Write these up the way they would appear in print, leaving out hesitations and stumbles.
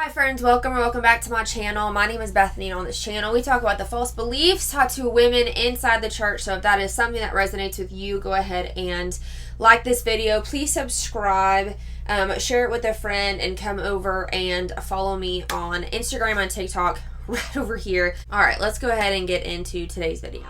Hi friends, welcome or welcome back to my channel. My name is Bethany, and on this channel we talk about the false beliefs taught to women inside the church. So if that is something that resonates with you, go ahead and like this video. Please subscribe, share it with a friend, and come over and follow me on Instagram and TikTok right over here. Alright, let's go ahead and get into today's video.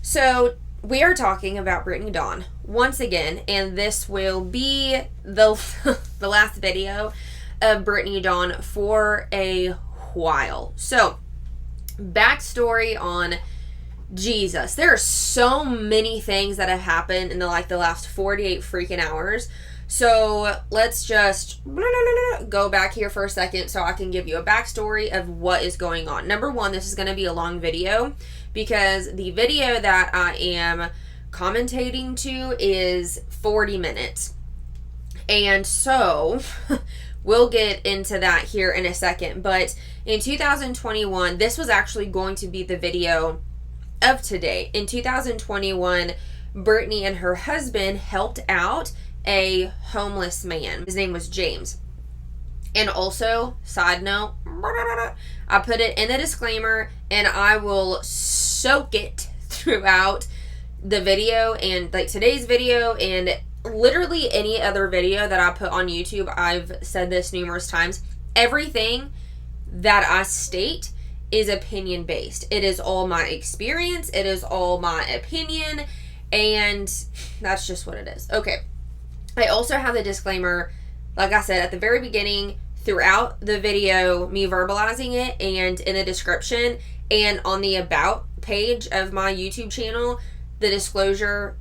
So we are talking about Brittany Dawn once again, and this will be the the last video of Brittany Dawn for a while. So, backstory on Jesus. There are so many things that have happened in the last 48 freaking hours. So let's just go back here for a second so I can give you a backstory of what is going on. Number one, this is going to be a long video because the video that I am commentating to is 40 minutes. And so we'll get into that here in a second. But in 2021, this was actually going to be the video of today. In 2021, Brittany and her husband helped out a homeless man. His name was James. And also, side note, I put it in the disclaimer and I will soak it throughout the video, and like today's video and literally any other video that I put on YouTube. I've said this numerous times. Everything that I state is opinion based. It is all my experience. It is all my opinion, and that's just what it is. Okay. I also have the disclaimer, like I said, at the very beginning, throughout the video, me verbalizing it, and in the description, and on the about page of my YouTube channel, the disclaimer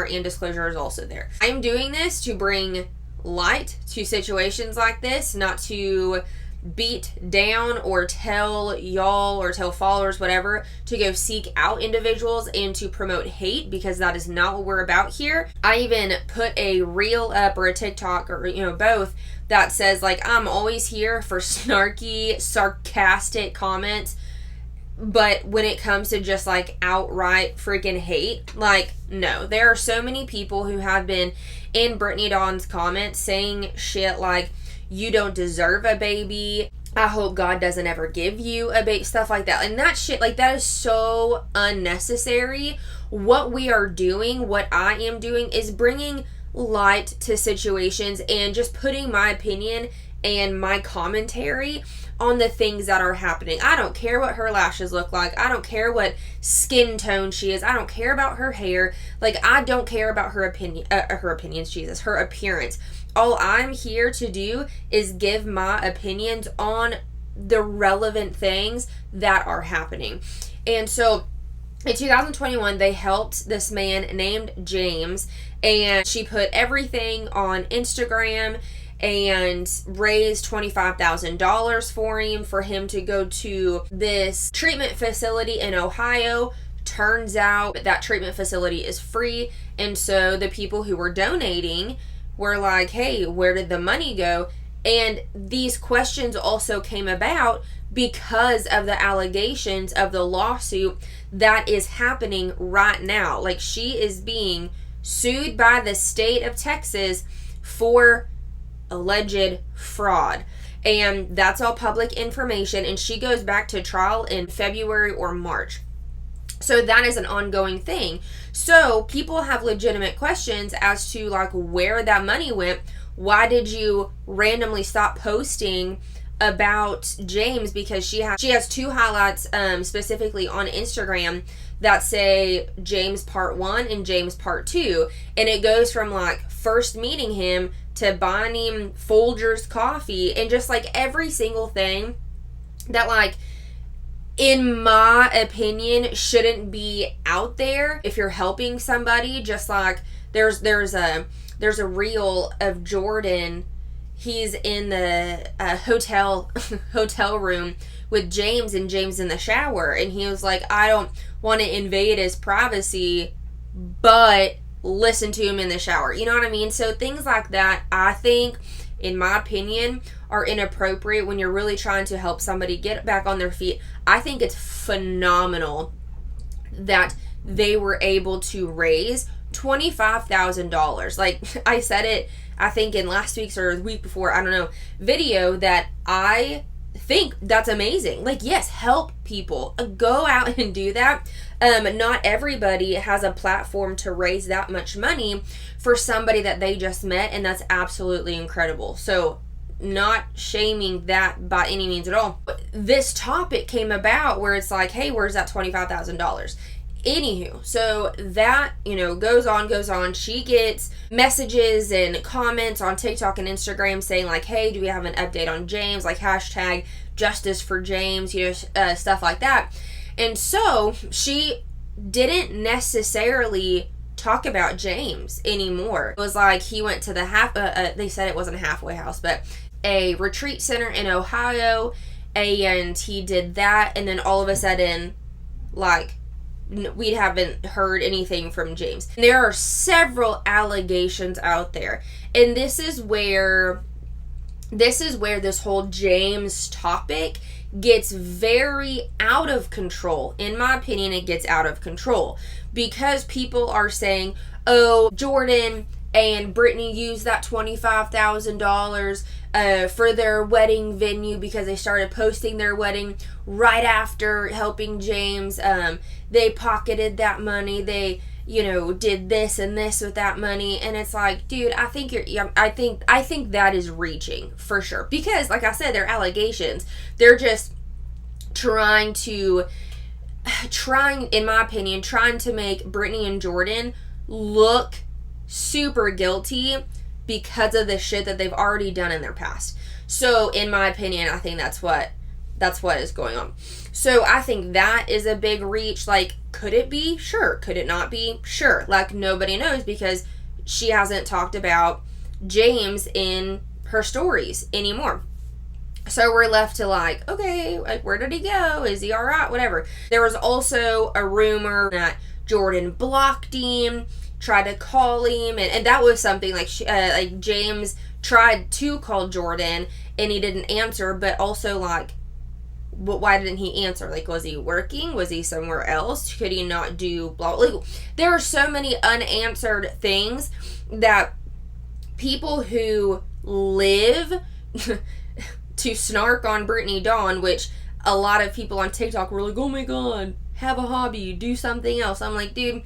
and disclosure is also there. I'm doing this to bring light to situations like this, not to beat down or tell y'all or tell followers, whatever, to go seek out individuals and to promote hate, because that is not what we're about here. I even put a reel up or a TikTok or both that says I'm always here for snarky, sarcastic comments, but when it comes to just outright freaking hate, no. There are so many people who have been in Brittany Dawn's comments saying shit like, you don't deserve a baby, I hope God doesn't ever give you a baby, stuff like that. And that shit, that is so unnecessary. What we are doing, what I am doing, is bringing light to situations and just putting my opinion and my commentary on the things that are happening. I don't care what her lashes look like. I don't care what skin tone she is. I don't care about her hair. I don't care about her her appearance. All I'm here to do is give my opinions on the relevant things that are happening. And so in 2021, they helped this man named James, and she put everything on Instagram and raised $25,000 for him to go to this treatment facility in Ohio. Turns out that treatment facility is free, and so the people who were donating were like, hey, where did the money go? And these questions also came about because of the allegations of the lawsuit that is happening right now. She is being sued by the state of Texas for alleged fraud. And that's all public information, and she goes back to trial in February or March. So that is an ongoing thing. So people have legitimate questions as to where that money went. Why did you randomly stop posting about James? Because she has two highlights specifically on Instagram that say James Part 1 and James Part 2. And it goes from first meeting him to buying him Folgers coffee, and just every single thing that in my opinion shouldn't be out there. If you're helping somebody, just there's a reel of Jordan. He's in the hotel room with James, and James in the shower, and he was like, I don't want to invade his privacy, but listen to him in the shower. You know what I mean? So things like that, I think, in my opinion, are inappropriate when you're really trying to help somebody get back on their feet. I think it's phenomenal that they were able to raise $25,000. Like, I said it, I think in last week's or the week before, I don't know, video, that I think that's amazing. Like, yes, help people. Go out and do that. Not everybody has a platform to raise that much money for somebody that they just met, and that's absolutely incredible. So, not shaming that by any means at all. But this topic came about where it's like, hey, where's that $25,000? Anywho, so that, goes on. She gets messages and comments on TikTok and Instagram saying like, hey, do we have an update on James? Like, hashtag justice for James, stuff like that. And so she didn't necessarily talk about James anymore. It was like he went to the they said it wasn't a halfway house, but a retreat center in Ohio, and he did that, and then all of a sudden, like, we haven't heard anything from James. There are several allegations out there, and this is where this whole James topic gets very out of control. In my opinion, it gets out of control because people are saying, oh, Jordan and Brittany used that $25,000 for their wedding venue because they started posting their wedding right after helping James. They pocketed that money. They, did this and this with that money. And it's like, dude, I think that is reaching for sure. Because, like I said, they're allegations. They're just trying, in my opinion, to make Brittany and Jordan look super guilty because of the shit that they've already done in their past. So, in my opinion, I think that's what is going on. So, I think that is a big reach. Like, could it be? Sure. Could it not be? Sure. Like, nobody knows because she hasn't talked about James in her stories anymore. So, we're left to like, okay, like, where did he go? Is he alright? Whatever. There was also a rumor that Jordan blocked him, tried to call him, and that was something like James tried to call Jordan and he didn't answer, but also like, why didn't he answer? Like, was he working? Was he somewhere else? Could he not do blah, blah? There are so many unanswered things that people who live to snark on Brittanydawn, which a lot of people on TikTok were like, oh my god, have a hobby, do something else. I'm like, dude,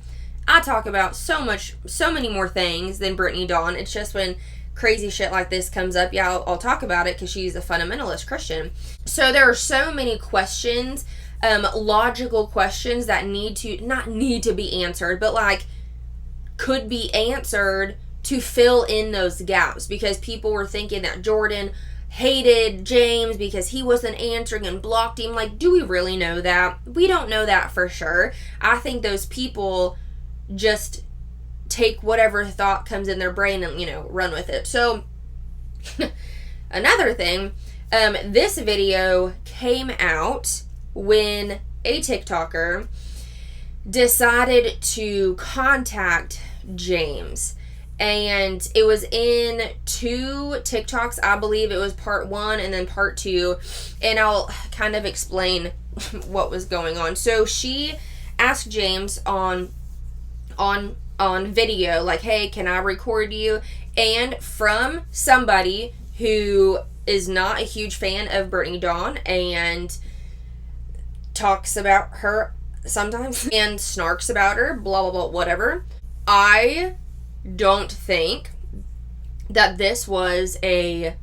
I talk about so many more things than Brittanydawn. It's just when crazy shit like this comes up, yeah, I'll talk about it because she's a fundamentalist Christian. So there are so many questions, logical questions that not need to be answered, but like could be answered to fill in those gaps, because people were thinking that Jordan hated James because he wasn't answering and blocked him. Like, do we really know that? We don't know that for sure. I think those people just take whatever thought comes in their brain and, run with it. So, another thing, this video came out when a TikToker decided to contact James. And it was in 2 TikToks. I believe it was part 1 and then part 2. And I'll kind of explain what was going on. So she asked James on video, like, hey, can I record you? And from somebody who is not a huge fan of Brittanydawn and talks about her sometimes and snarks about her, blah, blah, blah, whatever. I don't think that this was a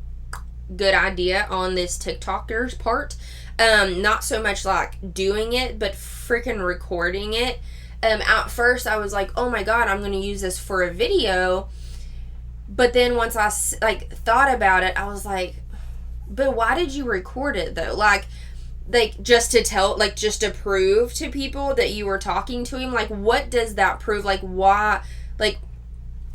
good idea on this TikToker's part. Not so much like doing it, but freaking recording it. At first I was like, oh my god, I'm going to use this for a video. But then once I thought about it, I was like, but why did you record it though? Like just to prove to people that you were talking to him? Like, what does that prove? Like, why?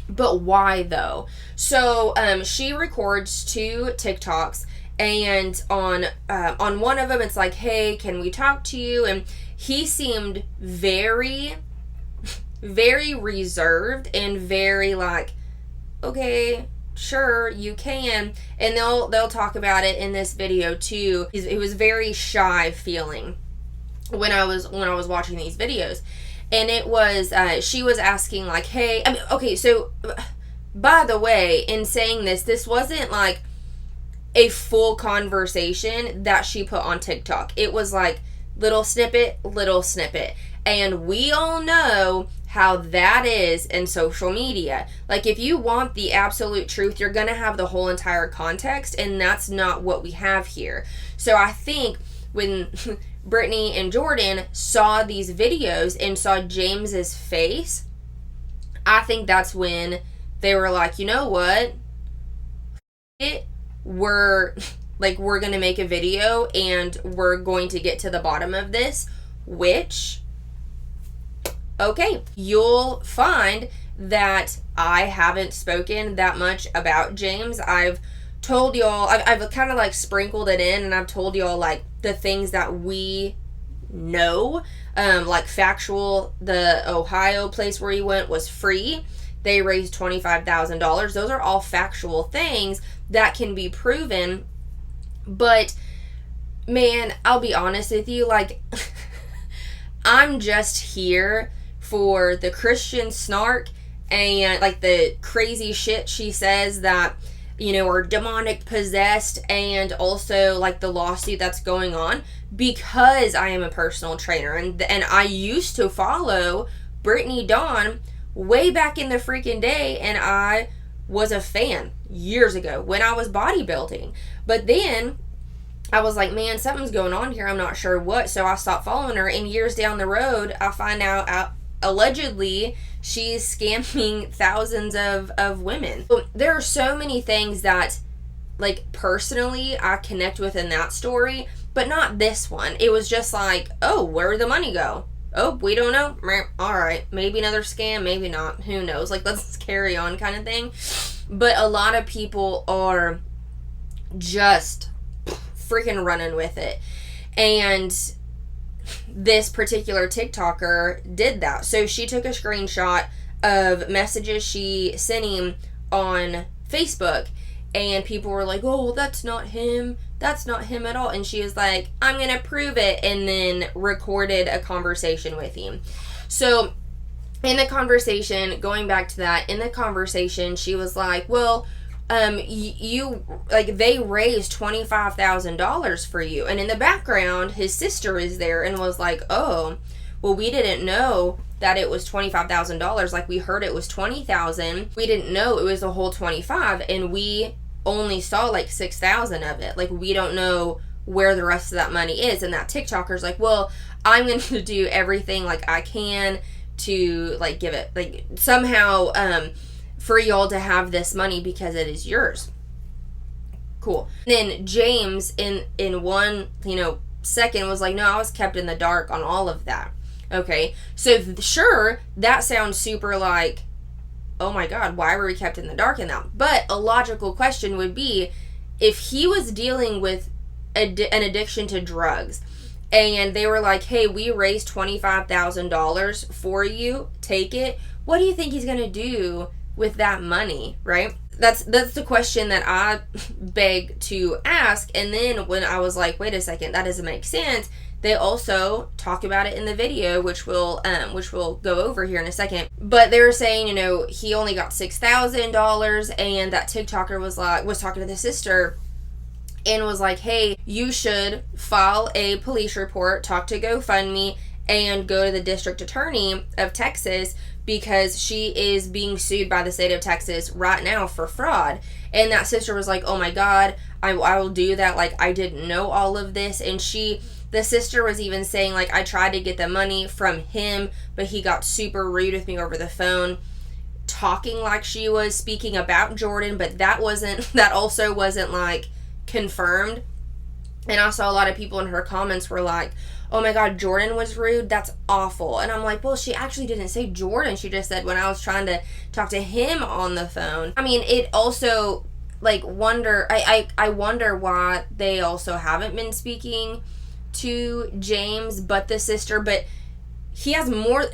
But why though? So she records 2 TikToks, and on one of them it's like, hey, can we talk to you? And he seemed very, very reserved and very like, okay, sure, you can. And they'll talk about it in this video too. It was very shy feeling. when I was watching these videos. And it was she was asking like, hey, I mean, okay, so by the way, in saying this wasn't like a full conversation that she put on TikTok. It was like little snippet, and we all know how that is in social media. Like, if you want the absolute truth, you're gonna have the whole entire context, and that's not what we have here. So I think when Brittany and Jordan saw these videos and saw James's face, I think that's when they were like, you know what? We're gonna make a video and we're going to get to the bottom of this, which, okay, you'll find that I haven't spoken that much about James. I've told y'all, I've kind of like sprinkled it in, and I've told y'all like the things that we know, like factual. The Ohio place where he went was free. They raised $25,000. Those are all factual things that can be proven. But man, I'll be honest with you, like I'm just here for the Christian snark and like the crazy shit she says that, you know, are demonic possessed, and also like the lawsuit that's going on, because I am a personal trainer, and I used to follow Brittanydawn way back in the freaking day, and I was a fan years ago when I was bodybuilding. But then I was like, man, something's going on here, I'm not sure what, so I stopped following her, and years down the road I find out allegedly she's scamming thousands of women. There are so many things that, like, personally I connect with in that story, but not this one. It was just like, oh, where'd the money go? Oh, we don't know. Alright, maybe another scam, maybe not, who knows, like, let's carry on kind of thing. But a lot of people are just freaking running with it, and this particular TikToker did that. So she took a screenshot of messages she sent him on Facebook, and people were like, oh, well, that's not him at all, and she was like, I'm gonna prove it, and then recorded a conversation with him. So in the conversation, going back to that, in the conversation she was like, well, you like, they raised $25,000 for you, and in the background his sister is there and was like, oh, well, we didn't know that it was $25,000, like, we heard it was $20,000, we didn't know it was a whole 25, and we only saw like 6,000 of it, like, we don't know where the rest of that money is. And that TikToker's like, well, I'm going to do everything like I can to like give it, like, somehow for y'all to have this money because it is yours. Cool. And then James in one, you know, second was like, no, I was kept in the dark on all of that. Okay, so sure, that sounds super like, oh my god, why were we kept in the dark in that? But a logical question would be, if he was dealing with an addiction to drugs, and they were like, hey, we raised $25,000 for you, take it, what do you think he's gonna do with that money, right? That's the question that I beg to ask. And then when I was like, wait a second, that doesn't make sense, they also talk about it in the video, which we'll go over here in a second. But they were saying, you know, he only got $6,000, and that TikToker was talking to the sister and was like, hey, you should file a police report, talk to GoFundMe, and go to the district attorney of Texas, because she is being sued by the state of Texas right now for fraud. And that sister was like, oh my god, I will do that, like, I didn't know all of this. And the sister was even saying, like, I tried to get the money from him, but he got super rude with me over the phone, talking like she was speaking about Jordan, but that also wasn't like confirmed. And I saw a lot of people in her comments were like, oh my god, Jordan was rude, that's awful. And I'm like, well, she actually didn't say Jordan, she just said when I was trying to talk to him on the phone. I mean, it also, like, I wonder why they also haven't been speaking to James but the sister. But he has more,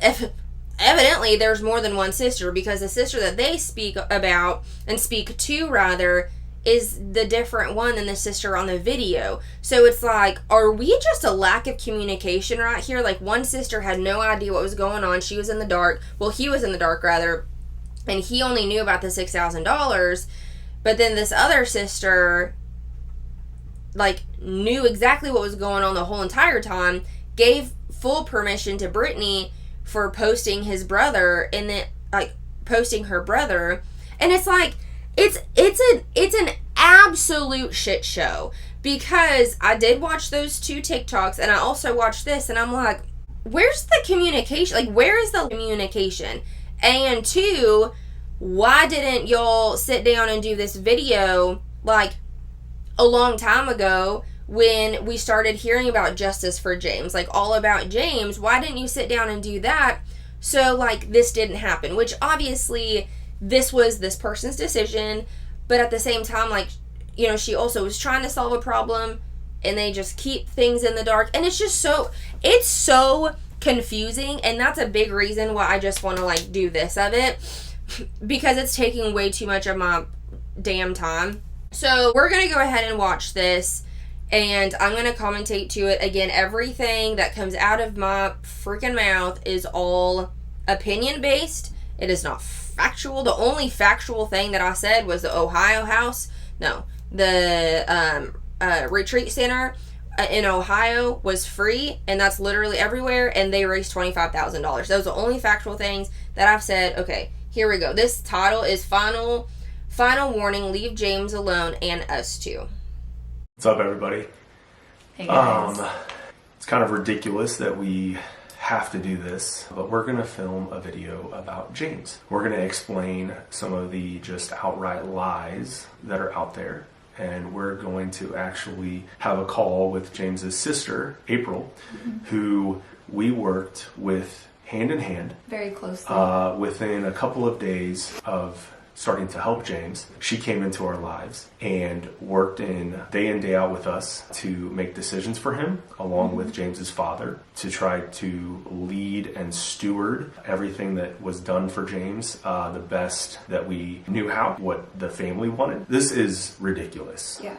evidently there's more than one sister, because the sister that they speak about, and speak to rather, is the different one than the sister on the video. So it's like, are we just a lack of communication right here? Like, one sister had no idea what was going on. She was in the dark. Well, he was in the dark, rather. And he only knew about the $6,000. But then this other sister, like, knew exactly what was going on the whole entire time, gave full permission to Brittany for posting his brother, and then, like, posting her brother. And it's like, it's an absolute shit show, because I did watch those 2 TikToks, and I also watched this, and I'm like, where's the communication? Like, where is the communication? And 2, why didn't y'all sit down and do this video, like, a long time ago when we started hearing about justice for James, like, all about James? Why didn't you sit down and do that? So, like, this didn't happen, which obviously this was this person's decision, but at the same time, like, you know, she also was trying to solve a problem, and they just keep things in the dark, and it's just it's so confusing, and that's a big reason why I just want to, like, do this of it, because it's taking way too much of my damn time. So we're gonna go ahead and watch this, and I'm gonna commentate to it. Again, everything that comes out of my freaking mouth is all opinion based. It is not factual. The only factual thing that I said was the Ohio house. No, the retreat center in Ohio was free, and that's literally everywhere, and they raised $25,000. Those are the only factual things that I've said. Okay, here we go. This title is Final Warning, Leave James Alone and Us Too. What's up, everybody? Hey guys. It's kind of ridiculous that we have to do this, but we're going to film a video about James. We're going to explain some of the just outright lies that are out there, and we're going to actually have a call with James's sister, April, who we worked with hand in hand. Very closely. Within a couple of days of starting to help James, she came into our lives and worked in day out with us to make decisions for him, along with James's father, to try to lead and steward everything that was done for James the best that we knew how, what the family wanted. This is ridiculous. Yeah.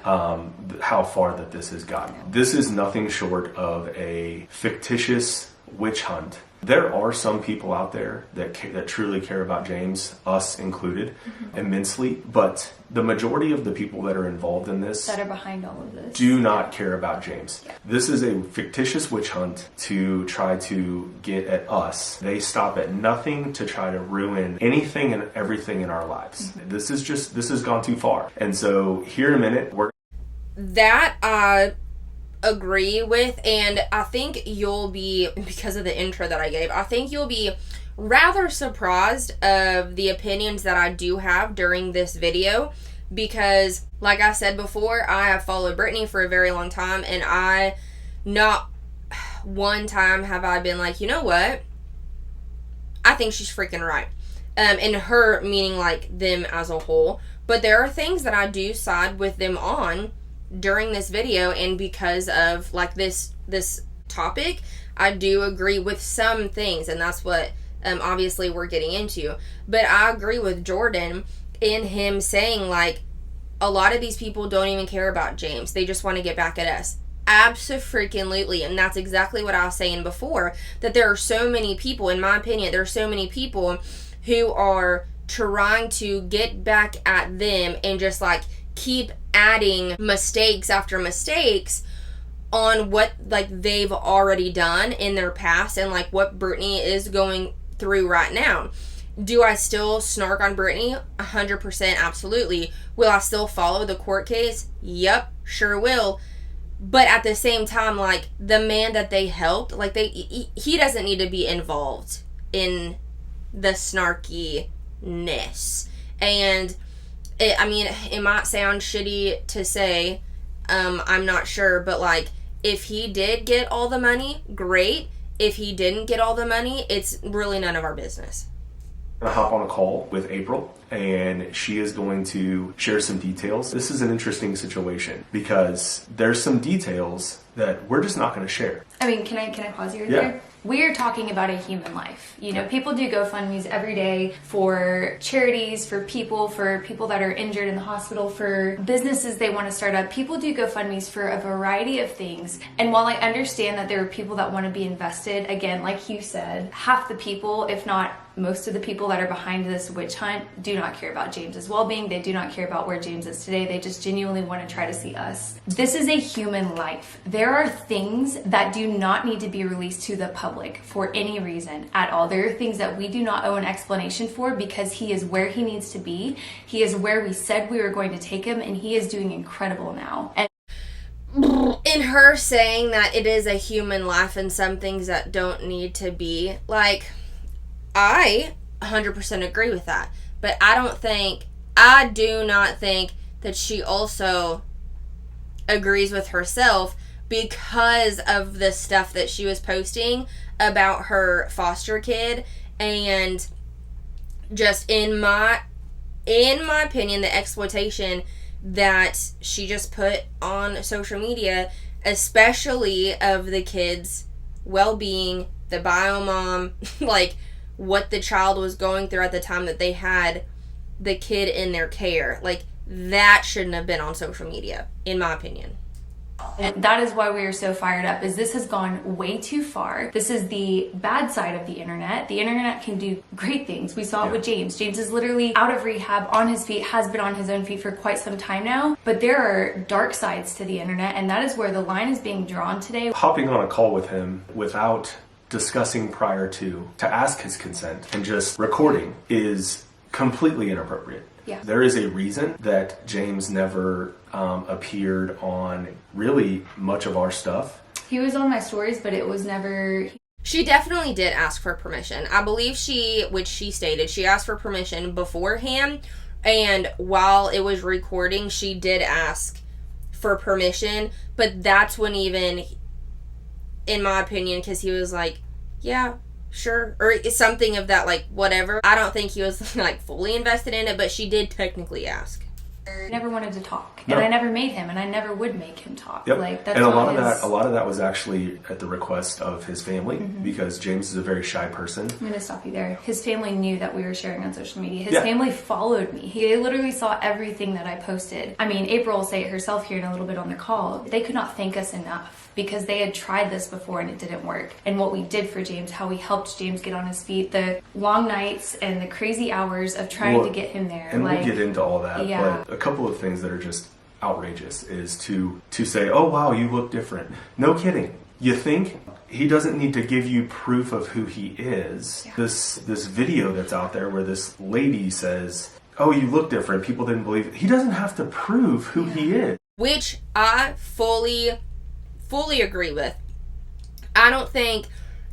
How far that this has gotten. This is nothing short of a fictitious witch hunt. There are some people out there that truly care about James, us included, immensely, but the majority of the people that are involved in this, that are behind all of this, do not care about James. Yeah. This is a fictitious witch hunt to try to get at us. They stop at nothing to try to ruin anything and everything in our lives. This has gone too far. And so here in a minute, that I agree with, and I think you'll be, because of the intro that I gave, I think you'll be rather surprised of the opinions that I do have during this video, because like I said before, I have followed Brittany for a very long time, and I not one time have I been like, you know what, I think she's freaking right. And her meaning like them as a whole, but there are things that I do side with them on during this video, and because of like this topic, I do agree with some things, and that's what obviously we're getting into. But I agree with Jordan in him saying like a lot of these people don't even care about James, they just want to get back at us. Abso-freaking-lutely. And that's exactly what I was saying before, that there are so many people, in my opinion, there are so many people who are trying to get back at them and just like keep adding mistakes after mistakes on what like they've already done in their past, and like what Brittany is going through right now. Do I still snark on Brittany? 100%, absolutely. Will I still follow the court case? Yep, sure will. But at the same time, like, the man that they helped, like, he doesn't need to be involved in the snarkiness. And it might sound shitty to say, I'm not sure, but like, if he did get all the money, great. If he didn't get all the money, it's really none of our business. I'm gonna hop on a call with April, and she is going to share some details. This is an interesting situation because there's some details that we're just not going to share. I mean, can I pause you right Yeah. there? We are talking about a human life. You know, people do GoFundMes every day for charities, for people that are injured in the hospital, for businesses they want to start up. People do GoFundMes for a variety of things. And while I understand that there are people that want to be invested, again, like you said, half the people, if not most of the people that are behind this witch hunt, do not care about James's well-being. They do not care about where James is today. They just genuinely want to try to see us. This is a human life. There are things that do not need to be released to the public for any reason at all. There are things that we do not owe an explanation for because he is where he needs to be. He is where we said we were going to take him, and he is doing incredible now. And in her saying that it is a human life and some things that don't need to be, like, I 100% agree with that. But I do not think that she also agrees with herself because of the stuff that she was posting about her foster kid. And just in my opinion, the exploitation that she just put on social media, especially of the kid's well-being, the bio mom, like, what the child was going through at the time that they had the kid in their care. Like, that shouldn't have been on social media, in my opinion. And that is why we are so fired up, is this has gone way too far. This is the bad side of the internet. The internet can do great things. We saw it with James. James is literally out of rehab, on his feet, has been on his own feet for quite some time now. But there are dark sides to the internet, and that is where the line is being drawn today. Hopping on a call with him without discussing prior to ask his consent and just recording is completely inappropriate. Yeah. There is a reason that James never appeared on really much of our stuff. He was on my stories, but it was never... She definitely did ask for permission. I believe which she stated, she asked for permission beforehand, and while it was recording, she did ask for permission, but that's when even, in my opinion, because he was like, yeah, sure, or something of that, like, whatever. I don't think he was, like, fully invested in it, but she did technically ask. I never wanted to talk, No. and I never made him, and I never would make him talk. Yep. Like, that's and a not lot of that was actually at the request of his family, because James is a very shy person. I'm going to stop you there. His family knew that we were sharing on social media. His Yeah. family followed me. They literally saw everything that I posted. I mean, April will say it herself here in a little bit on the call. They could not thank us enough because they had tried this before and it didn't work. And what we did for James, how we helped James get on his feet, the long nights and the crazy hours of trying to get him there. And we'll get into all that, Yeah. but a couple of things that are just outrageous is to say, oh wow, you look different. No kidding. You think he doesn't need to give you proof of who he is? Yeah. This video that's out there where this lady says, oh, you look different, people didn't believe it. He doesn't have to prove who he is. Which I fully agree with. I don't think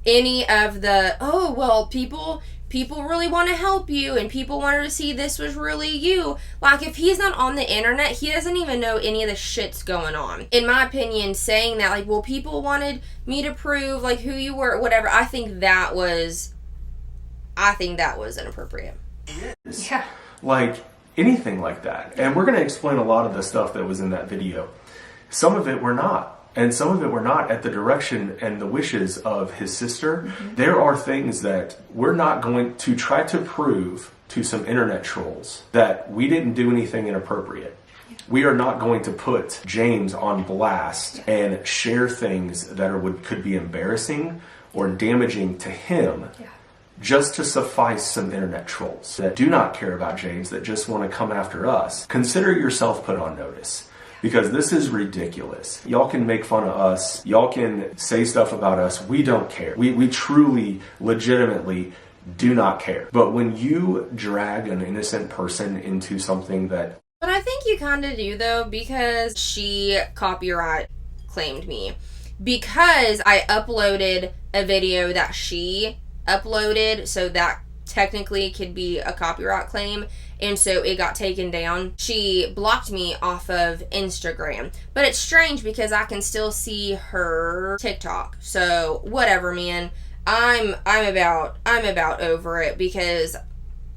any of the, oh, well, people really want to help you and people wanted to see this was really you. Like, if he's not on the internet, he doesn't even know any of the shit's going on. In my opinion, saying that, like, well, people wanted me to prove, like, who you were, whatever, I think that was inappropriate. Yeah. Like, anything like that. And we're going to explain a lot of the stuff that was in that video. Some of it we're not. And some of it were not at the direction and the wishes of his sister. There are things that we're not going to try to prove to some internet trolls that we didn't do anything inappropriate. We are not going to put James on blast and share things that could be embarrassing or damaging to him just to suffice some internet trolls that do not care about James, that just want to come after us. Consider yourself put on notice. Because this is ridiculous. Y'all can make fun of us. Y'all can say stuff about us. We don't care. We truly, legitimately do not care. But when you drag an innocent person into something that... But I think you kind of do, though, because she copyright claimed me. Because I uploaded a video that she uploaded, so that technically could be a copyright claim, and so it got taken down. She blocked me off of Instagram, but it's strange because I can still see her TikTok. So whatever, man. I'm about over it because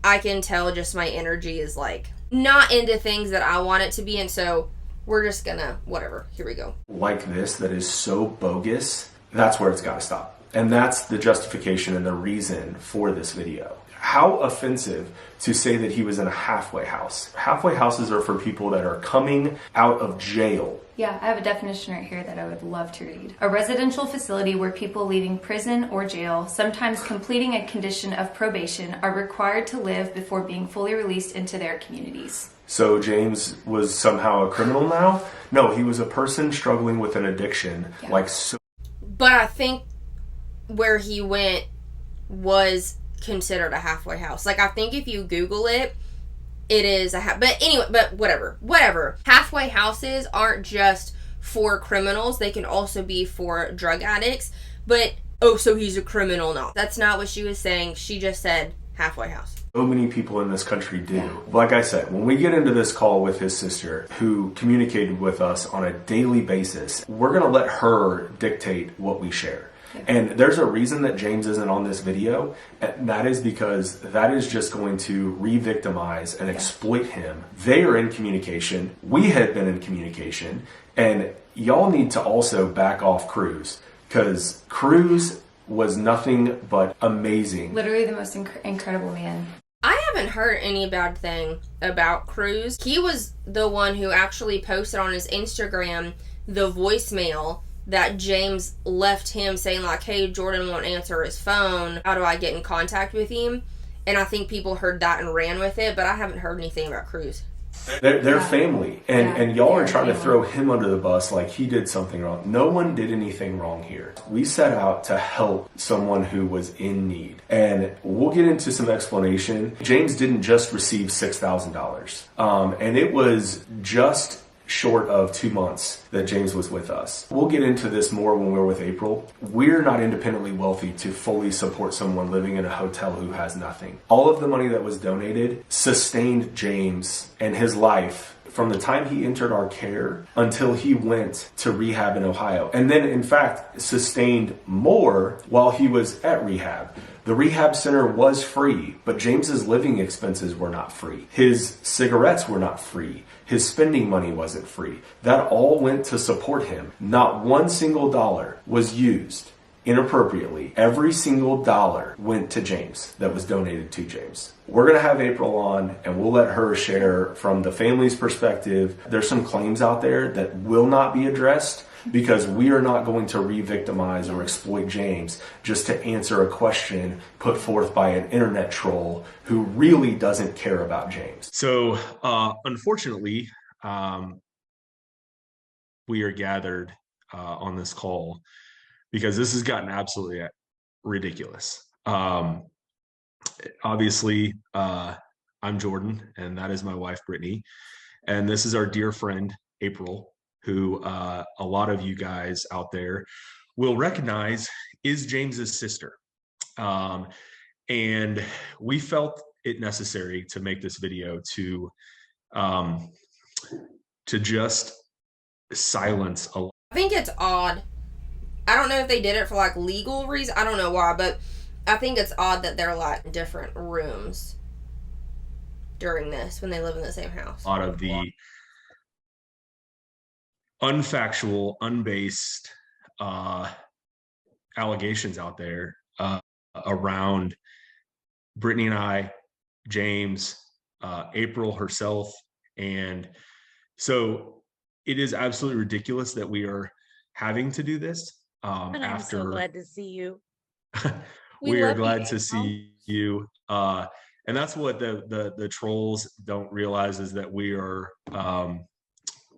I can tell just my energy is like not into things that I want it to be, and so we're just gonna, whatever, here we go. Like this that is so bogus, that's where it's got to stop. And that's the justification and the reason for this video. How offensive to say that he was in a halfway house. Halfway houses are for people that are coming out of jail. Yeah, I have a definition right here that I would love to read. A residential facility where people leaving prison or jail, sometimes completing a condition of probation, are required to live before being fully released into their communities. So James was somehow a criminal now? No, he was a person struggling with an addiction. Yeah. Like so. But I think where he went was considered a halfway house. Like, I think if you Google it, it is but anyway, but whatever. Halfway houses aren't just for criminals. They can also be for drug addicts. But, oh, so he's a criminal now. That's not what she was saying. She just said halfway house. So many people in this country do. Like I said, when we get into this call with his sister, who communicated with us on a daily basis, we're going to let her dictate what we share. And there's a reason that James isn't on this video, and that is because that is just going to re-victimize and exploit him. They are in communication. We had been in communication, and y'all need to also back off Cruz, because Cruz was nothing but amazing. Literally the most incredible man. I haven't heard any bad thing about Cruz. He was the one who actually posted on his Instagram the voicemail that James left him saying, like, hey, Jordan won't answer his phone. How do I get in contact with him? And I think people heard that and ran with it, but I haven't heard anything about Cruz. They're family, and y'all are trying to throw him under the bus like he did something wrong. No one did anything wrong here. We set out to help someone who was in need, and we'll get into some explanation. James didn't just receive $6,000, and it was just short of 2 months that James was with us. We'll get into this more when we're with April. We're not independently wealthy to fully support someone living in a hotel who has nothing. All of the money that was donated sustained James and his life from the time he entered our care until he went to rehab in Ohio. And then, in fact, sustained more while he was at rehab. The rehab center was free, but James's living expenses were not free. His cigarettes were not free. His spending money wasn't free. That all went to support him. Not one single dollar was used inappropriately. Every single dollar went to James that was donated to James. We're going to have April on, and we'll let her share from the family's perspective. There's some claims out there that will not be addressed because we are not going to re-victimize or exploit James just to answer a question put forth by an internet troll who really doesn't care about James. So, unfortunately, we are gathered on this call because this has gotten absolutely ridiculous. Obviously, I'm Jordan, and that is my wife, Brittany. And this is our dear friend, April, who a lot of you guys out there will recognize is James's sister. And we felt it necessary to make this video to just silence a lot. I think it's odd. I don't know if they did it for like legal reasons. I don't know why, but I think it's odd that they're like different rooms during this when they live in the same house. A lot of the unfactual, unbased allegations out there around Brittany and I, James, April herself. And so it is absolutely ridiculous that we are having to do this. And I'm so glad to see you. We are glad to see you. And that's what the trolls don't realize is that we are,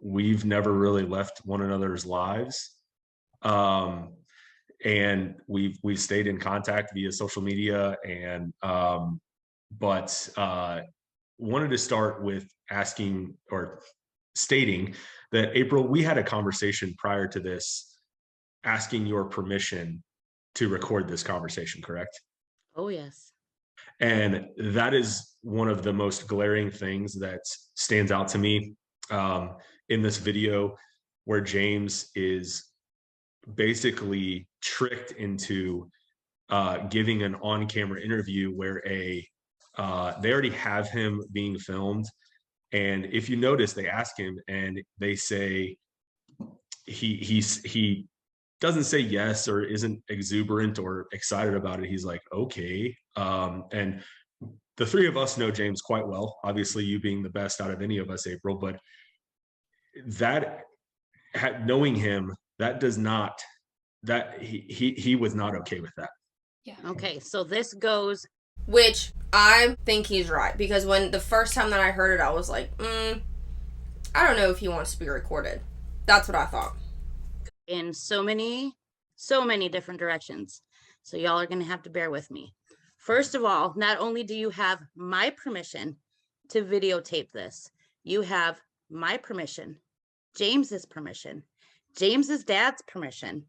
we've never really left one another's lives. And we've stayed in contact via social media, and but wanted to start with asking or stating that, April, we had a conversation prior to this asking your permission to record this conversation, correct? Oh, yes. And that is one of the most glaring things that stands out to me in this video, where James is basically tricked into giving an on-camera interview where they already have him being filmed, And if you notice, they ask him and they say he doesn't say yes or isn't exuberant or excited about it. He's like, okay. And the three of us know James quite well, obviously you being the best out of any of us, April, but that knowing him, that does not, that he was not okay with that. Yeah. Okay, so this goes, Which I think he's right, because when the first time that I heard it, I was like, I don't know if he wants to be recorded. That's what I thought. in so many different directions. So y'all are going to have to bear with me. First of all, not only do you have my permission to videotape this, you have my permission, James's permission, James's dad's permission,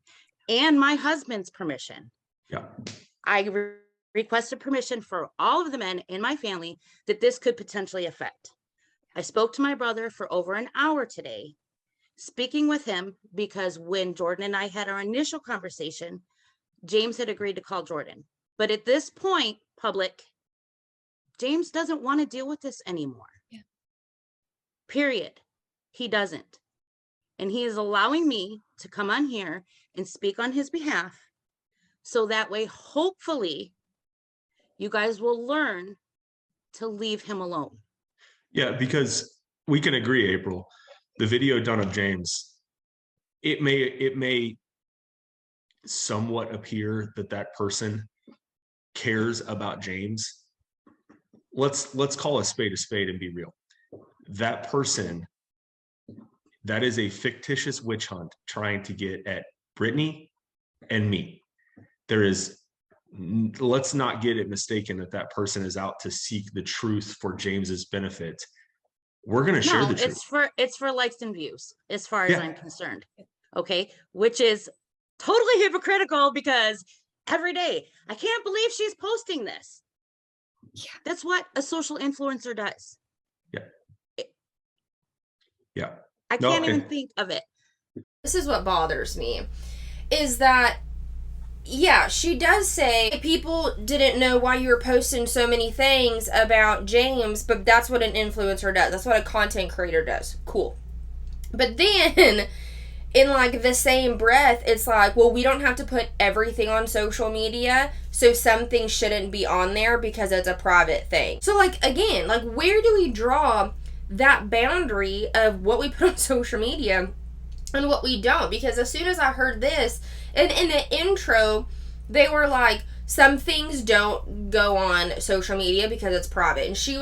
and my husband's permission. Yeah. I requested permission for all of the men in my family that this could potentially affect. I spoke to my brother for over an hour today, speaking with him because when Jordan and I had our initial conversation, James had agreed to call Jordan. But at this point, public, James doesn't want to deal with this anymore. Yeah. Period. He doesn't. And he is allowing me to come on here and speak on his behalf. So that way, hopefully, you guys will learn to leave him alone. Yeah, because we can agree, April, the video done of James, it may somewhat appear that that person cares about James. Let's call a spade and be real. That person, that is a fictitious witch hunt trying to get at Brittany and me. There is, let's not get it mistaken that that person is out to seek the truth for James's benefit. We're going to share the truth. It's for likes and views, as far as I'm concerned. Okay, which is totally hypocritical because every day, I can't believe she's posting this. Yeah. That's what a social influencer does. Yeah. I can't even think of it. This is what bothers me, is that, yeah, she does say people didn't know why you were posting so many things about James, but that's what an influencer does. That's what a content creator does. Cool. But then, in like the same breath, it's like, well, we don't have to put everything on social media, so some things shouldn't be on there because it's a private thing. So like, again, like where do we draw that boundary of what we put on social media and what we don't? Because as soon as I heard this, and in the intro, they were like, some things don't go on social media because it's private. And she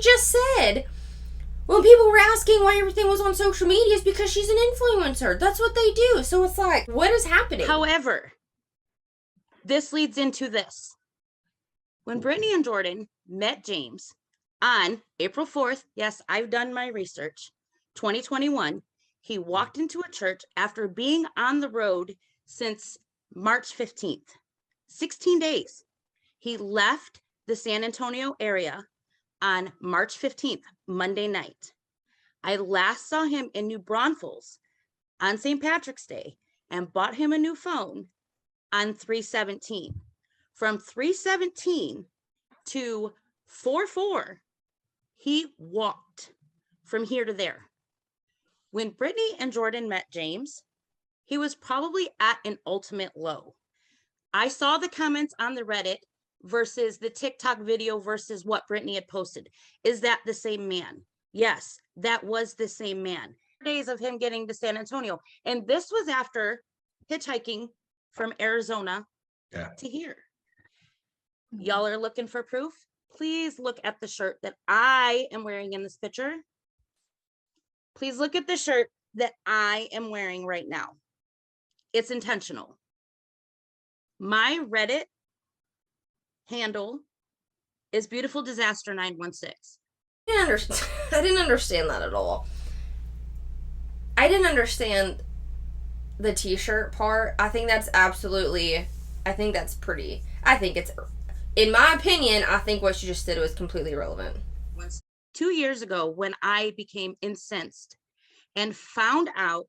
just said, when people were asking why everything was on social media, is because she's an influencer. That's what they do. So it's like, what is happening? However, this leads into this. When Brittany and Jordan met James on April 4th, yes, I've done my research, 2021, he walked into a church after being on the road since March 15th, 16 days. He left the San Antonio area on March 15th, Monday night. I last saw him in New Braunfels on St. Patrick's Day and bought him a new phone on 3/17. From 3/17 to 4/4, he walked from here to there. When Brittany and Jordan met James, he was probably at an ultimate low. I saw the comments on the Reddit versus the TikTok video versus what Brittany had posted. Is that the same man? Yes, that was the same man. Days of him getting to San Antonio. And this was after hitchhiking from Arizona to here. Y'all are looking for proof? Please look at the shirt that I am wearing in this picture. Please look at the shirt that I am wearing right now. It's intentional. My Reddit handle is Beautiful Disaster 916. I didn't understand that at all. I didn't understand the t-shirt part. I think that's pretty. I think it's, in my opinion, I think what she just did was completely irrelevant. 2 years ago, when I became incensed and found out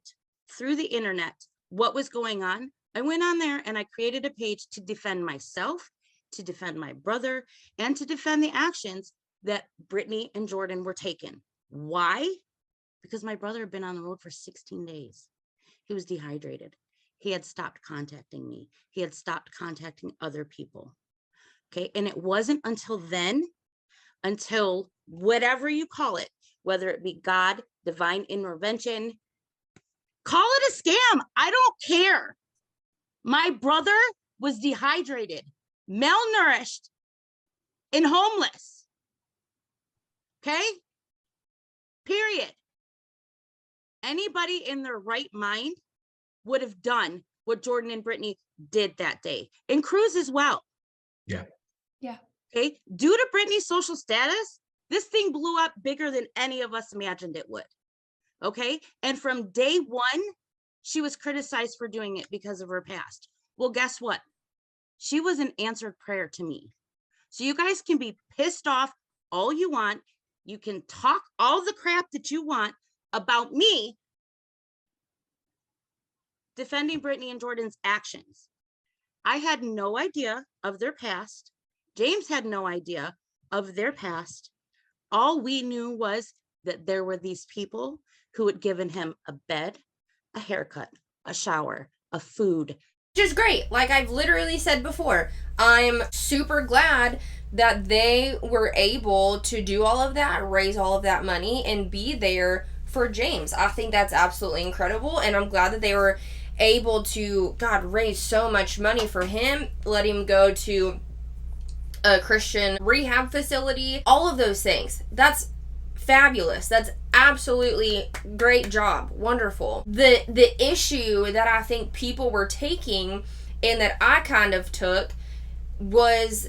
through the internet what was going on, I went on there and I created a page to defend myself, to defend my brother, and to defend the actions that Brittany and Jordan were taking. Why? Because my brother had been on the road for 16 days. He was dehydrated. He had stopped contacting me. He had stopped contacting other people. Okay. And it wasn't until then, until whatever you call it, whether it be God, divine intervention, call it a scam. I don't care. My brother was dehydrated, malnourished, and homeless. Okay? Period. Anybody in their right mind would have done what Jordan and Brittany did that day, and Cruz as well. Yeah. Yeah. Okay. Due to Brittany's social status, this thing blew up bigger than any of us imagined it would. Okay. And from day one, she was criticized for doing it because of her past. Well, guess what? She was an answered prayer to me. So you guys can be pissed off all you want. You can talk all the crap that you want about me defending Brittany and Jordan's actions. I had no idea of their past. James had no idea of their past. All we knew was that there were these people who had given him a bed, a haircut, a shower, a food. Which is great. Like I've literally said before, I'm super glad that they were able to do all of that, raise all of that money, and be there for James. I think that's absolutely incredible, and I'm glad that they were able to, God, raise so much money for him, let him go to a Christian rehab facility, all of those things. That's fabulous. That's absolutely great job. Wonderful. The issue that I think people were taking, and that I kind of took, was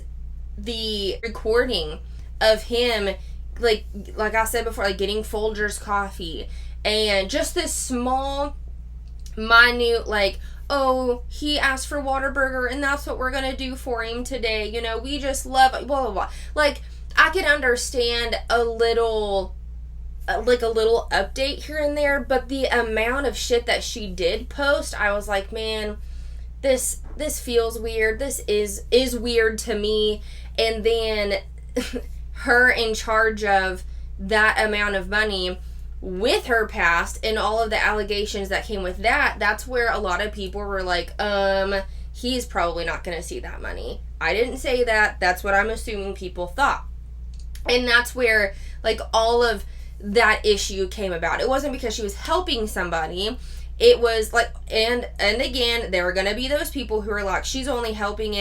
the recording of him, like I said before, like getting Folgers coffee, and just this small, minute, like, oh, he asked for Whataburger and that's what we're gonna do for him today, you know, we just love it, blah blah blah. Like, I could understand a little update here and there, but the amount of shit that she did post, I was like, man, this feels weird. This is weird to me. And then her in charge of that amount of money with her past and all of the allegations that came with that, that's where a lot of people were like, he's probably not going to see that money. I didn't say that. That's what I'm assuming people thought. And that's where, like, all of that issue came about. It wasn't because she was helping somebody. It was like, and again, there are going to be those people who are like, she's only helping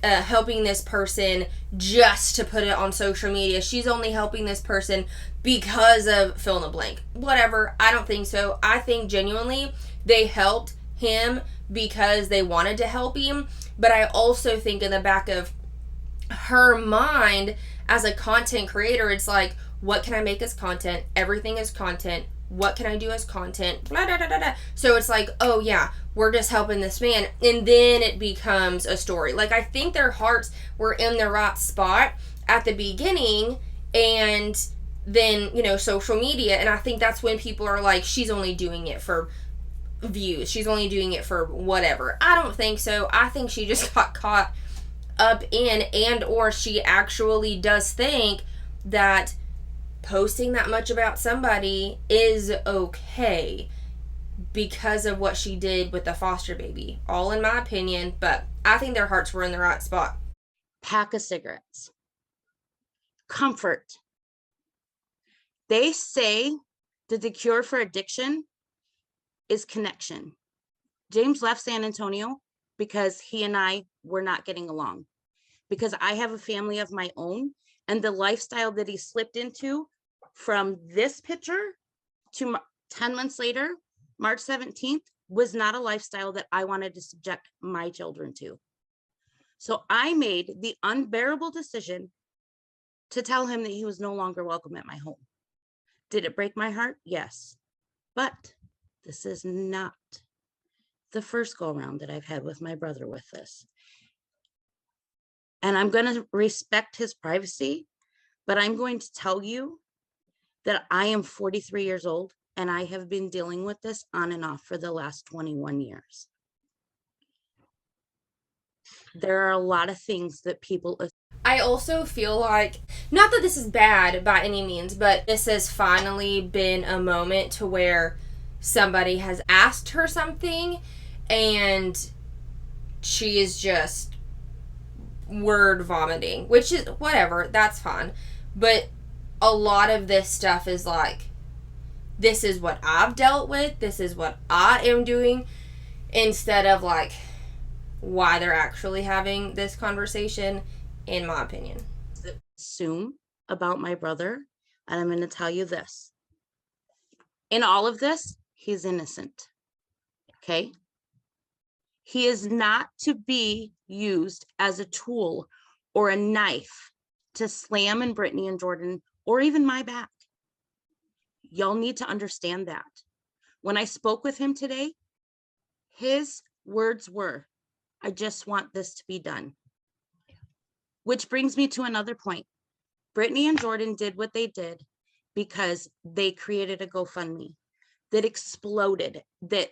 this person just to put it on social media. She's only helping this person because of fill in the blank. Whatever. I don't think so. I think genuinely they helped him because they wanted to help him. But I also think in the back of her mind as a content creator, it's like, what can I make as content? Everything is content. What can I do as content? Blah, blah, blah, blah, blah. So it's like, oh yeah, we're just helping this man. And then it becomes a story. Like, I think their hearts were in the right spot at the beginning, and then, you know, social media. And I think that's when people are like, she's only doing it for views. She's only doing it for whatever. I don't think so. I think she just got caught up in, and or she actually does think that posting that much about somebody is okay because of what she did with the foster baby. All in my opinion, but I think their hearts were in the right spot. Pack of cigarettes. Comfort. They say that the cure for addiction is connection. James left San Antonio because he and I were not getting along. Because I have a family of my own, and the lifestyle that he slipped into from this picture to 10 months later, March 17th, was not a lifestyle that I wanted to subject my children to. So I made the unbearable decision to tell him that he was no longer welcome at my home. Did it break my heart? Yes. But this is not the first go around that I've had with my brother with this. And I'm going to respect his privacy, but I'm going to tell you that I am 43 years old and I have been dealing with this on and off for the last 21 years. There are a lot of things that people... I also feel like, not that this is bad by any means, but this has finally been a moment to where somebody has asked her something and she is just word vomiting, which is whatever, that's fine. But a lot of this stuff is like, this is what I've dealt with, this is what I am doing, instead of like why they're actually having this conversation, in my opinion. Assume about my brother, and I'm going to tell you this. In all of this, he's innocent. Okay? He is not to be used as a tool or a knife to slam in Brittany and Jordan or even my back. Y'all need to understand that. When I spoke with him today, his words were, I just want this to be done. Which brings me to another point. Brittany and Jordan did what they did because they created a GoFundMe that exploded, that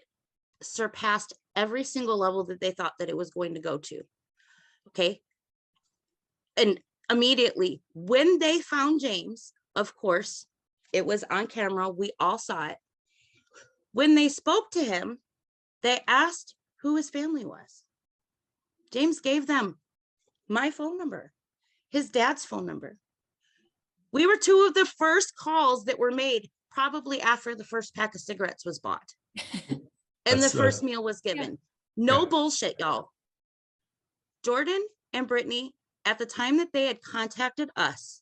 surpassed every single level that they thought that it was going to go to. Okay. And immediately when they found James, of course, it was on camera. We all saw it. When they spoke to him, they asked who his family was. James gave them my phone number, his dad's phone number. We were two of the first calls that were made probably after the first pack of cigarettes was bought and the first meal was given. No bullshit, y'all. Jordan and Brittany, at the time that they had contacted us,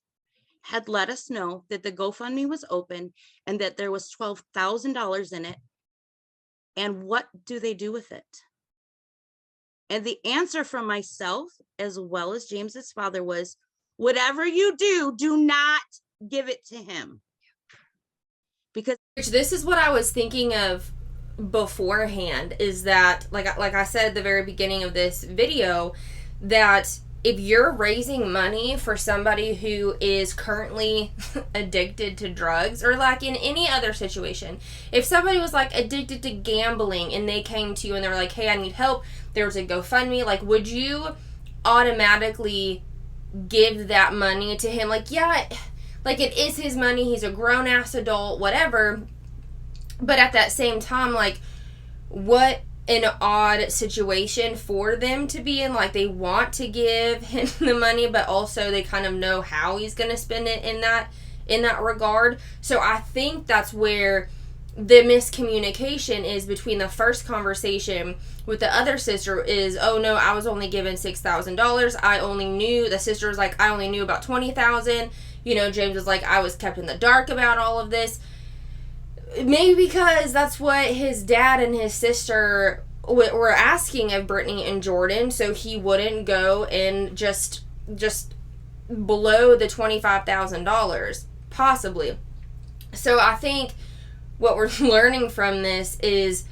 had let us know that the GoFundMe was open and that there was $12,000 in it. And what do they do with it? And the answer from myself, as well as James's father, was, whatever you do, do not give it to him. Because this is what I was thinking of beforehand, is that, like I said at the very beginning of this video, that if you're raising money for somebody who is currently addicted to drugs, or like in any other situation, if somebody was like addicted to gambling and they came to you and they were like, hey, I need help, there was a GoFundMe, like, would you automatically give that money to him? Like, yeah, like, it is his money, he's a grown-ass adult, whatever, but at that same time, like, what an odd situation for them to be in. Like, they want to give him the money, but also they kind of know how he's going to spend it in that regard. So I think that's where the miscommunication is between the first conversation with the other sister is, oh no, I was only given $6,000. I only knew, the sister was like, I only knew about $20,000. You know, James was like, I was kept in the dark about all of this. Maybe because that's what his dad and his sister were asking of Brittany and Jordan, so he wouldn't go and just below the $25,000, possibly. So I think what we're learning from this is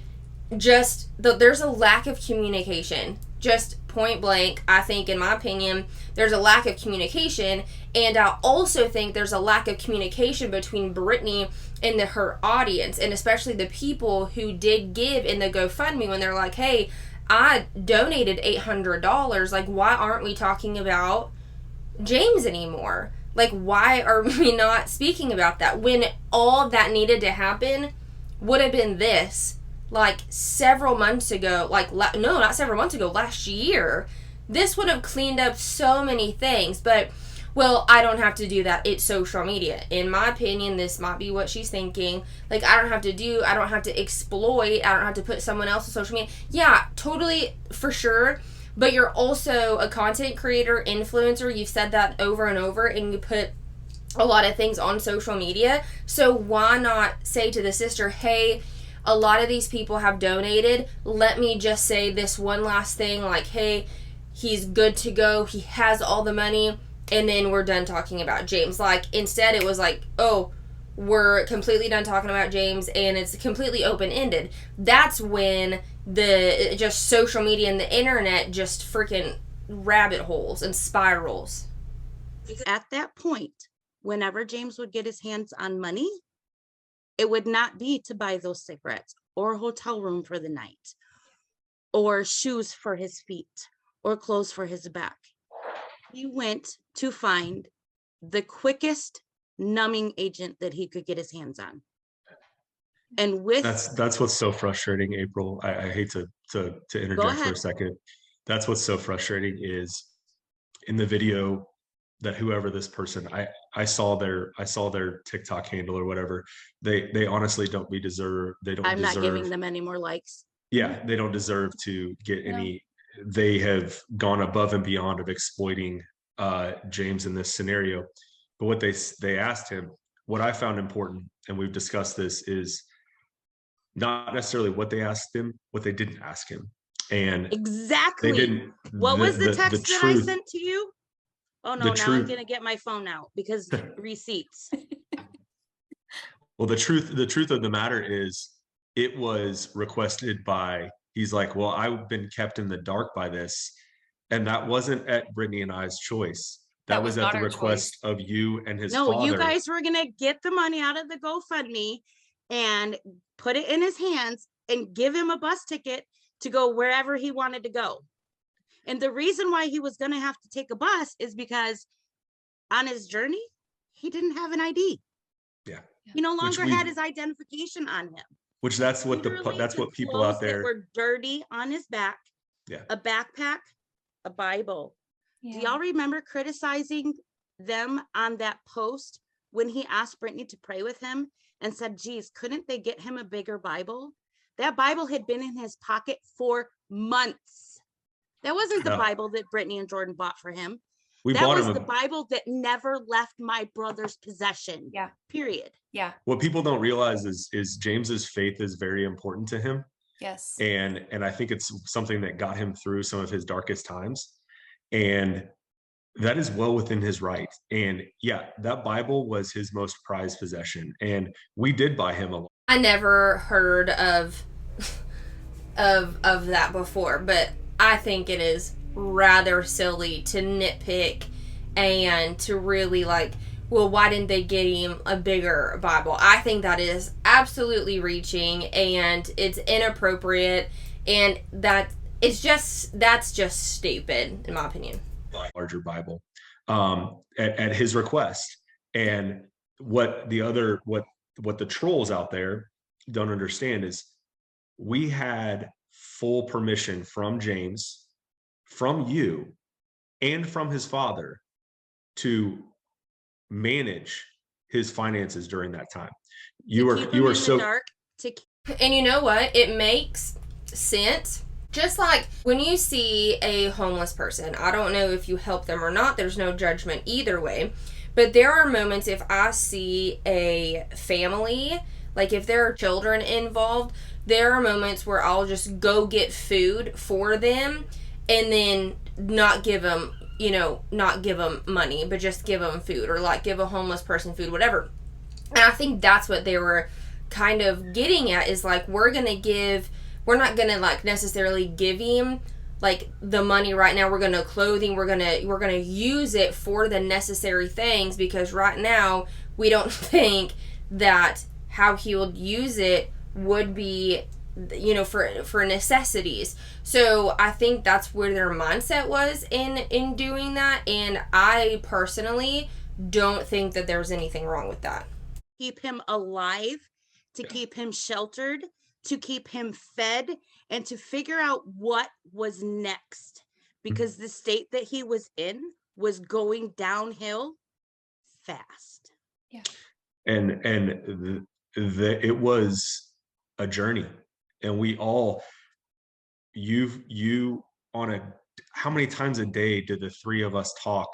just there's a lack of communication. Just point blank, I think, in my opinion, there's a lack of communication. And I also think there's a lack of communication between Brittany and her audience, and especially the people who did give in the GoFundMe when they're like, hey, I donated $800. Like, why aren't we talking about James anymore? Like, why are we not speaking about that? When all that needed to happen would have been this. Like, several months ago, no, not several months ago, last year, this would have cleaned up so many things. But, well, I don't have to do that. It's social media. In my opinion, this might be what she's thinking. Like, I don't have to exploit, I don't have to put someone else on social media. Yeah, totally, for sure. But you're also a content creator, influencer. You've said that over and over, and you put a lot of things on social media. So why not say to the sister, hey, a lot of these people have donated. Let me just say this one last thing, like, hey, he's good to go. He has all the money. And then we're done talking about James. Like, instead it was like, oh, we're completely done talking about James and it's completely open-ended. That's when the just social media and the internet just freaking rabbit holes and spirals. At that point, whenever James would get his hands on money, it would not be to buy those cigarettes or a hotel room for the night or shoes for his feet or clothes for his back. he went to find the quickest numbing agent that he could get his hands on. And with That's what's so frustrating, April. I hate to interject for a second. That's what's so frustrating is in the video that whoever this person, I saw their TikTok handle or whatever. They honestly don't deserve. I'm not giving them any more likes. Yeah, they don't deserve to get any. They have gone above and beyond of exploiting James in this scenario. But what they asked him, what I found important, and we've discussed this, is not necessarily what they asked him, what they didn't ask him. And exactly. They didn't. What was the text that I sent to you? Oh no, now I'm gonna get my phone out because receipts. Well, the truth of the matter is it was requested by, he's like, well, I've been kept in the dark by this. And that wasn't at Brittany and I's choice. That was at the request of you and his father. No, you guys were gonna get the money out of the GoFundMe and put it in his hands and give him a bus ticket to go wherever he wanted to go. And the reason why he was going to have to take a bus is because on his journey, he didn't have an ID. Yeah. He no longer had his identification on him. Which that's what people out there were dirty on his back. Yeah. A backpack, a Bible. Yeah. Do y'all remember criticizing them on that post when he asked Brittany to pray with him and said, geez, couldn't they get him a bigger Bible? That Bible had been in his pocket for months. That wasn't the Bible that Brittany and Jordan bought for him. That was the Bible that never left my brother's possession. Yeah. Period. Yeah. What people don't realize is James's faith is very important to him. Yes. And I think it's something that got him through some of his darkest times. And that is well within his right. And yeah, that Bible was his most prized possession. And we did buy him a. I never heard of that before, but I think it is rather silly to nitpick and to really like, well, why didn't they get him a bigger Bible? I think that is absolutely reaching and it's inappropriate, and that's just stupid in my opinion. Larger Bible at his request. And what the trolls out there don't understand is we had full permission from James, from you, and from his father to manage his finances during that time. You were so dark. And you know what? It makes sense. Just like when you see a homeless person, I don't know if you help them or not. There's no judgment either way. But there are moments if I see a family, like if there are children involved, there are moments where I'll just go get food for them and then not give them money, but just give them food, or like give a homeless person food, whatever. And I think that's what they were kind of getting at, is like, we're not gonna like necessarily give him like the money right now. We're gonna clothe him. We're gonna use it for the necessary things, because right now we don't think that how he would use it would be, for necessities. So I think that's where their mindset was in doing that, and I personally don't think that there's anything wrong with that. Keep him alive, to keep him sheltered, to keep him fed, and to figure out what was next, because the state that he was in was going downhill fast. Yeah. And it was a journey, and we all, how many times a day did the three of us talk?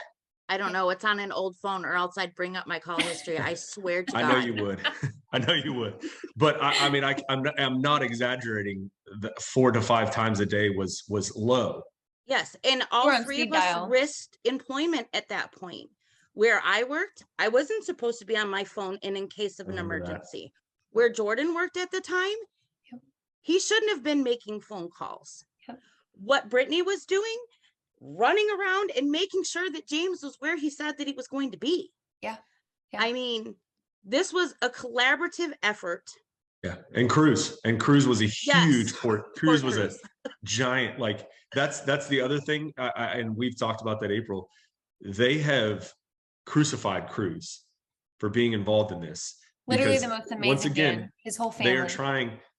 I don't know. It's on an old phone, or else I'd bring up my call history. I swear to God. I know you would. I know you would. But I'm not exaggerating. 4 to 5 times a day was low. Yes, and all three of us risked employment at that point. Where I worked, I wasn't supposed to be on my phone in case of an emergency. Where Jordan worked at the time, he shouldn't have been making phone calls. Yep. What Brittany was doing, running around and making sure that James was where he said that he was going to be. Yeah. I mean, this was a collaborative effort. Yeah. And Cruz was a huge Cruz was a giant, like that's the other thing. And we've talked about that, April. they have crucified Cruz for being involved in this. Literally Because the most amazing once again, man, his whole family.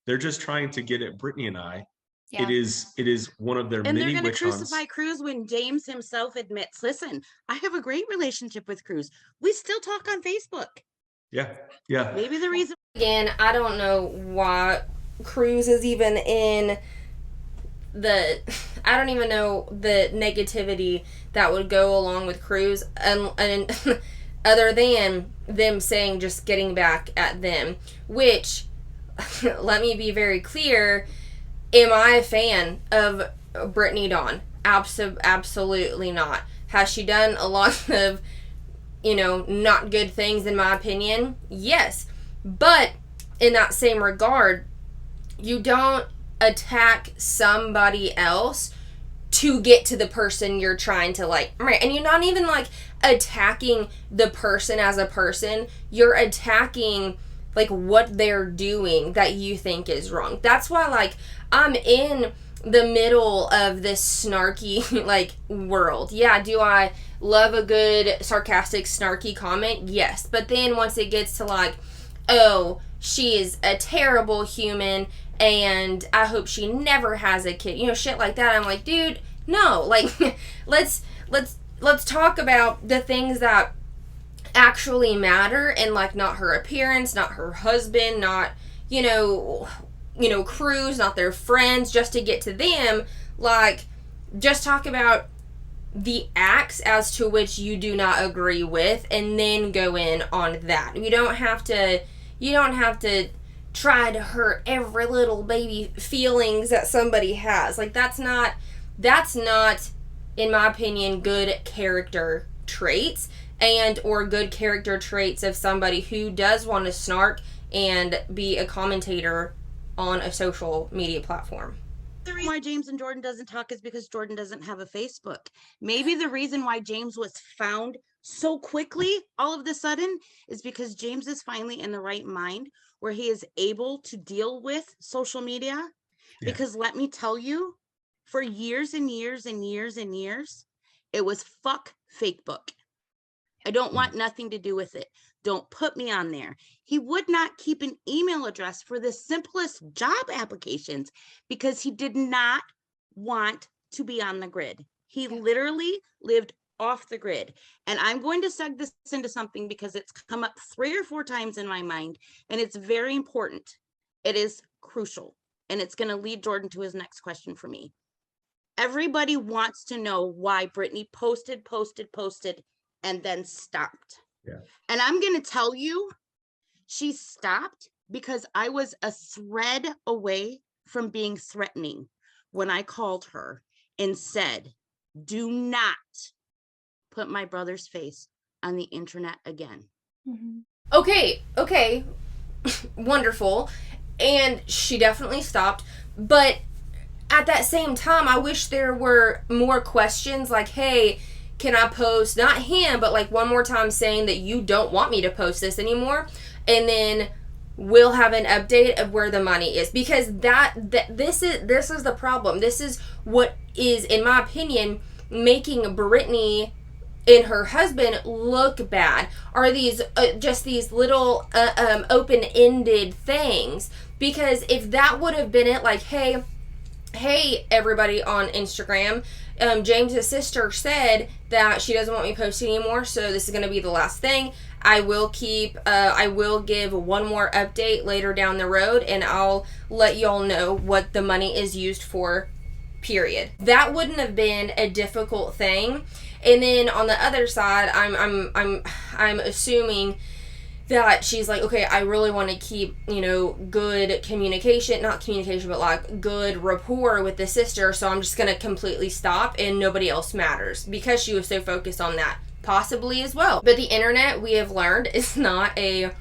they're just trying to get at Brittany and I. Yeah. It is one of their And they're many going to witch hunts. crucify Cruz when James himself admits, listen, I have a great relationship with Cruz. We still talk on Facebook. Yeah. Yeah. Maybe the reason. Again, I don't know why Cruz is even in I don't even know the negativity that would go along with Cruz, and other than them saying just getting back at them, which, let me be very clear, am I a fan of Brittanydawn? Absolutely not. Has she done a lot of, not good things in my opinion? Yes. But in that same regard, you don't attack somebody else to get to the person you're trying to right, and you're not even attacking the person as a person, you're attacking what they're doing that you think is wrong. That's why I'm in the middle of this snarky world. Yeah, do I love a good sarcastic snarky comment? Yes. But then once it gets to oh, she is a terrible human and I hope she never has a kid, shit like that, I'm like, dude, no, let's talk about the things that actually matter, and not her appearance, not her husband, not Cruz, not their friends, just to get to them. Just talk about the acts as to which you do not agree with, and then go in on that. You don't have to try to hurt every little baby feelings that somebody has. That's not, in my opinion, good character traits, and or good character traits of somebody who does want to snark and be a commentator on a social media platform. The reason why James and Jordan doesn't talk is because Jordan doesn't have a Facebook. Maybe the reason why James was found so quickly all of a sudden is because James is finally in the right mind where he is able to deal with social media. Yeah. Because let me tell you, for years and years and years and years, it was fuck Facebook. I don't want nothing to do with it. Don't put me on there. He would not keep an email address for the simplest job applications because he did not want to be on the grid. He literally lived off the grid. And I'm going to seg this into something because it's come up 3 or 4 times in my mind, and it's very important. It is crucial, and it's going to lead Jordan to his next question for me. Everybody wants to know why Brittany posted, and then stopped. Yeah. And I'm going to tell you, she stopped because I was a thread away from being threatening when I called her and said, do not put my brother's face on the internet again. Mm-hmm. Okay. Wonderful. And she definitely stopped. But at that same time, I wish there were more questions hey, can I post, not him, but one more time saying that you don't want me to post this anymore, and then we'll have an update of where the money is, because this is the problem. This is what is, in my opinion, making Brittany and her husband look bad, are these just these little open-ended things. Because if that would have been it, hey everybody on Instagram, James's sister said that she doesn't want me posting anymore, so this is going to be the last thing. I will give one more update later down the road, and I'll let y'all know what the money is used for, period. That wouldn't have been a difficult thing. And then on the other side, I'm assuming that she's okay, I really want to keep, good communication, not communication, but good rapport with the sister, so I'm just going to completely stop and nobody else matters, because she was so focused on that, possibly as well. But the internet, we have learned, is not a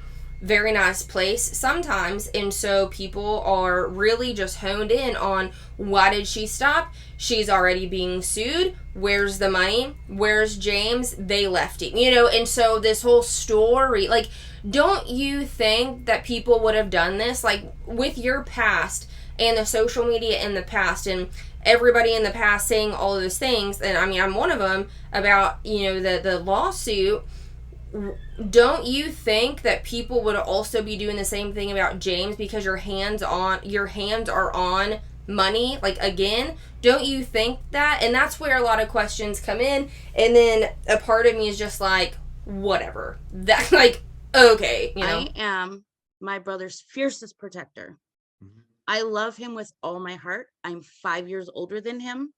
very nice place sometimes, and so people are really just honed in on, why did she stop? She's already being sued. Where's the money? Where's James? They left him, and so this whole story, don't you think that people would have done this with your past and the social media in the past, and everybody in the past saying all of those things, and I mean, I'm one of them, about, the lawsuit. Don't you think that people would also be doing the same thing about James because your hands are on money? Like, again, don't you think that? And that's where a lot of questions come in, and then a part of me is just like, whatever. That, like, okay, I am my brother's fiercest protector. I love him with all my heart. I'm 5 years older than him.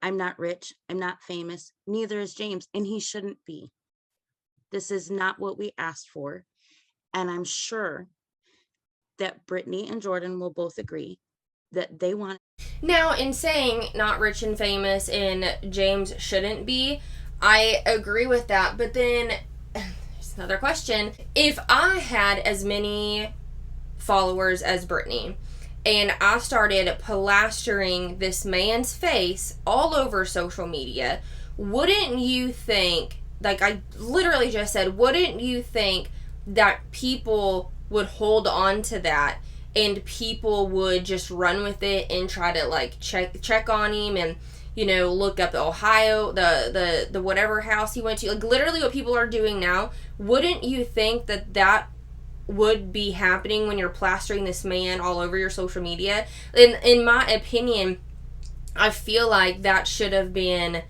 I'm not rich. I'm not famous. Neither is James, and he shouldn't be. This is not what we asked for. And I'm sure that Brittany and Jordan will both agree that they want. Now, in saying not rich and famous and James shouldn't be, I agree with that. But then, there's another question. If I had as many followers as Brittany, and I started plastering this man's face all over social media, wouldn't you think, like I literally just said, wouldn't you think that people would hold on to that and people would just run with it and try to like check on him and, look up the Ohio, the whatever house he went to, like literally what people are doing now? Wouldn't you think that would be happening when you're plastering this man all over your social media? In my opinion, I feel like that should have been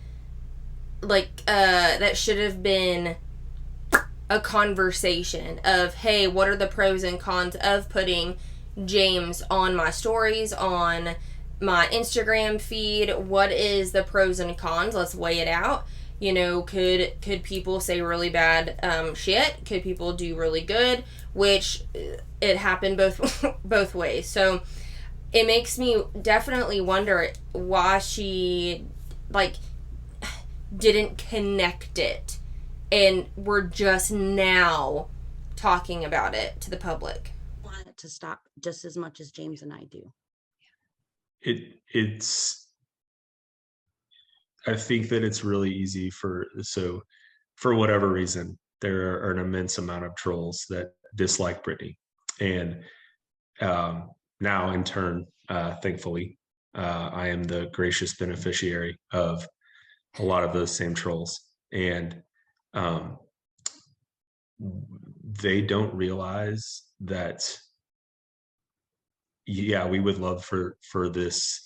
a conversation of, hey, what are the pros and cons of putting James on my stories, on my Instagram feed? What is the pros and cons? Let's weigh it out. Could people say really bad shit? Could people do really good? Which it happened both ways. So it makes me definitely wonder why she didn't connect it, and we're just now talking about it to the public. I want it to stop just as much as James and I do. I think that it's really easy for whatever reason, there are an immense amount of trolls that dislike Brittany. And now in turn, thankfully, I am the gracious beneficiary of a lot of those same trolls. And they don't realize that, yeah, we would love for this.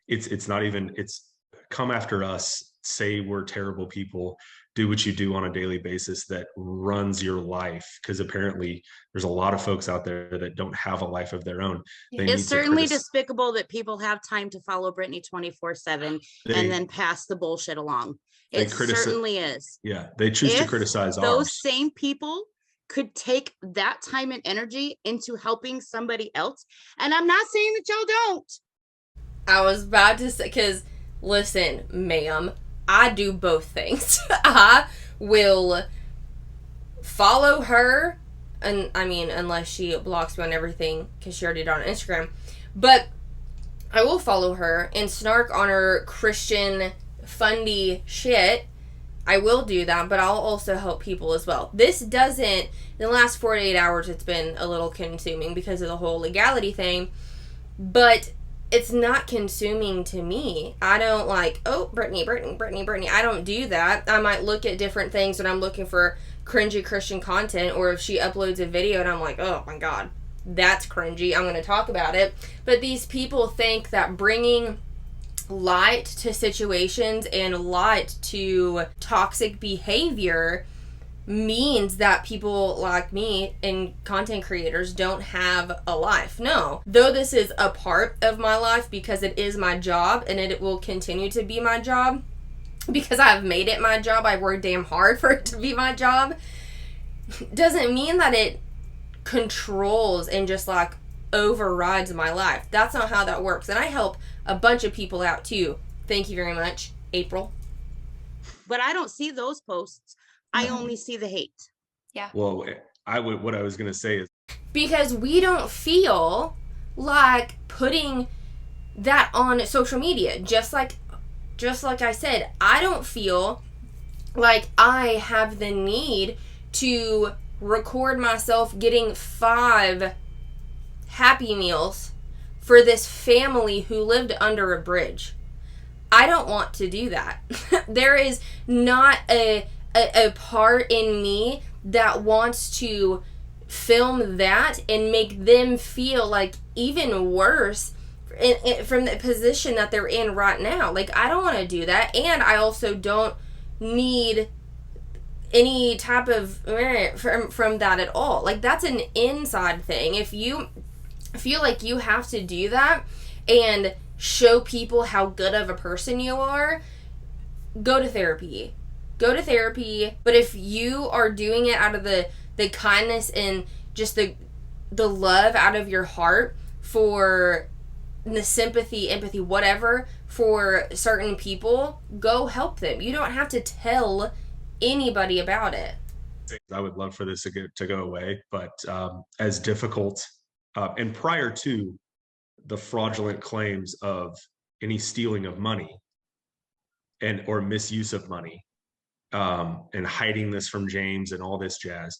It's not even, it's come after us, say we're terrible people, do what you do on a daily basis that runs your life, because apparently there's a lot of folks out there that don't have a life of their own. It's certainly despicable that people have time to follow Brittany 24/7 and then pass the bullshit along. It certainly is. Yeah, they choose to criticize those same people could take that time and energy into helping somebody else. And I'm not saying that y'all don't. I was about to say, because listen, ma'am, I do both things. I will follow her, and I mean, unless she blocks me on everything, because she already did on Instagram, but I will follow her and snark on her Christian fundy shit. I will do that, but I'll also help people as well. This doesn't, in the last 48 hours, it's been a little consuming because of the whole legality thing, but it's not consuming to me. I don't like, oh, Brittany. I don't do that. I might look at different things when I'm looking for cringy Christian content, or if she uploads a video and I'm like, oh my God, that's cringy, I'm going to talk about it. But these people think that bringing light to situations and light to toxic behavior means that people like me and content creators don't have a life. No. Though this is a part of my life because it is my job and it will continue to be my job because I've made it my job. I worked damn hard for it to be my job. Doesn't mean that it controls and just like overrides my life. That's not how that works. And I help a bunch of people out too. Thank you very much, April. But I don't see those posts. I only see the hate. Yeah. Well, what I was going to say is, because we don't feel like putting that on social media. Just like I said, I don't feel like I have the need to record myself getting 5 Happy Meals for this family who lived under a bridge. I don't want to do that. There is not a part in me that wants to film that and make them feel like even worse from the position that they're in right now. Like, I don't want to do that, and I also don't need any type of from that at all. Like, that's an inside thing. If you feel like you have to do that and show people how good of a person you are, go to therapy. But if you are doing it out of the kindness and just the love out of your heart for the sympathy, empathy, whatever, for certain people, go help them. You don't have to tell anybody about it. I would love for this to go away, but as difficult, and prior to the fraudulent claims of any stealing of money or misuse of money, and hiding this from James and all this jazz,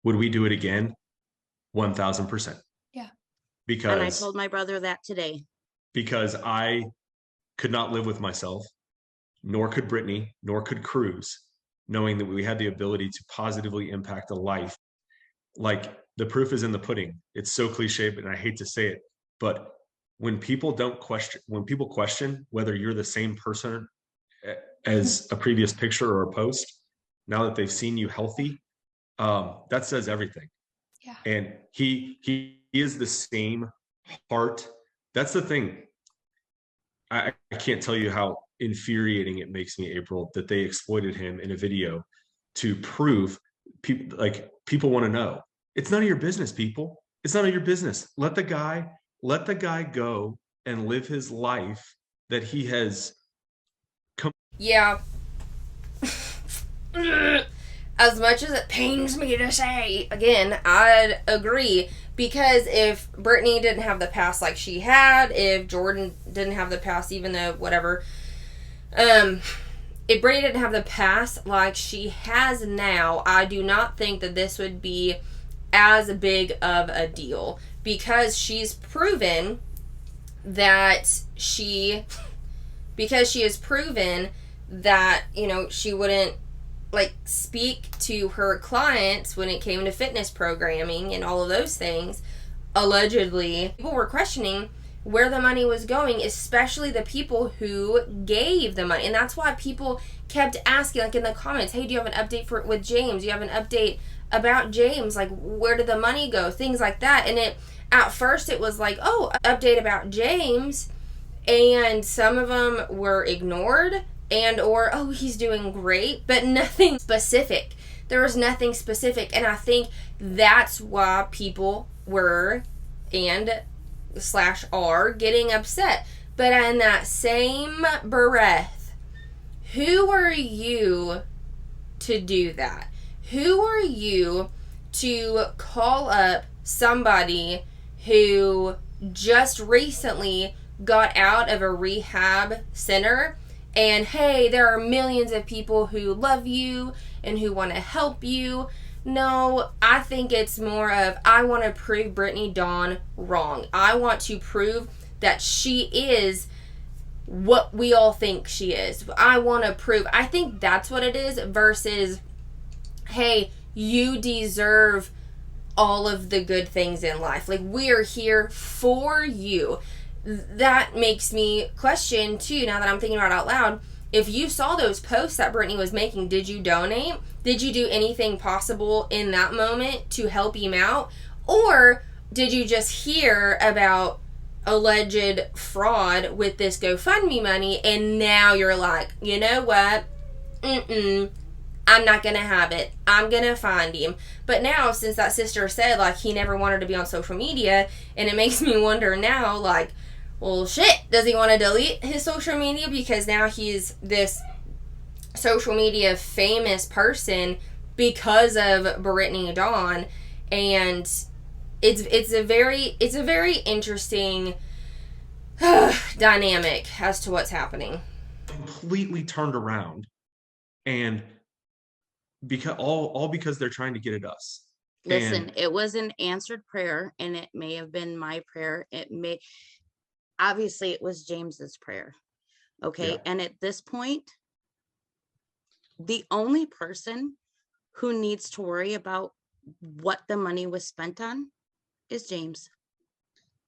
would we do it again? 1000%. Yeah. Because, and I told my brother that today. Because I could not live with myself, nor could Brittany, nor could Cruz, knowing that we had the ability to positively impact a life. Like, the proof is in the pudding. It's so cliche, but I hate to say it, but when people question whether you're the same person as a previous picture or a post, now that they've seen you healthy, that says everything. Yeah. And he is the same heart. That's the thing. I can't tell you how infuriating it makes me, April, that they exploited him in a video to prove people want to know. It's none of your business, people. It's none of your business. Let the guy go and live his life that he has come. Yeah. As much as it pains me to say, again, I'd agree. Because if Brittany didn't have the past like she had, if Jordan didn't have the past, even though whatever, if Brittany didn't have the past like she has now, I do not think that this would be as big of a deal. Because she's proven that she has proven that, you know, she wouldn't speak to her clients when it came to fitness programming and all of those things. Allegedly, people were questioning where the money was going, especially the people who gave the money. And that's why people kept asking, in the comments, hey, do you have an update with James? Do you have an update about James? Where did the money go? Things like that. And at first it was update about James, and some of them were ignored, or he's doing great, but nothing specific. There was nothing specific, and I think that's why people were and / are getting upset. But in that same breath, who are you to do that? Who are you to call up somebody who just recently got out of a rehab center and, hey, there are millions of people who love you and who want to help you? No, I think it's more of, I want to prove Brittanydawn wrong. I want to prove that she is what we all think she is. I want to prove. I think that's what it is versus, hey, you deserve all of the good things in life. We are here for you. That makes me question, too, now that I'm thinking about it out loud. If you saw those posts that Brittany was making, did you donate? Did you do anything possible in that moment to help him out? Or did you just hear about alleged fraud with this GoFundMe money and now you're like, you know what? I'm not going to have it. I'm going to find him. But now, since that sister said, he never wanted to be on social media, and it makes me wonder now, well, shit, does he want to delete his social media because now he's this social media famous person because of Brittanydawn? And it's a very interesting dynamic as to what's happening. Completely turned around, and because they're trying to get at us. Listen, it was an answered prayer, and it may have been my prayer. Obviously it was James's prayer, Okay. Yeah. And at this point, the only person who needs to worry about what the money was spent on is James.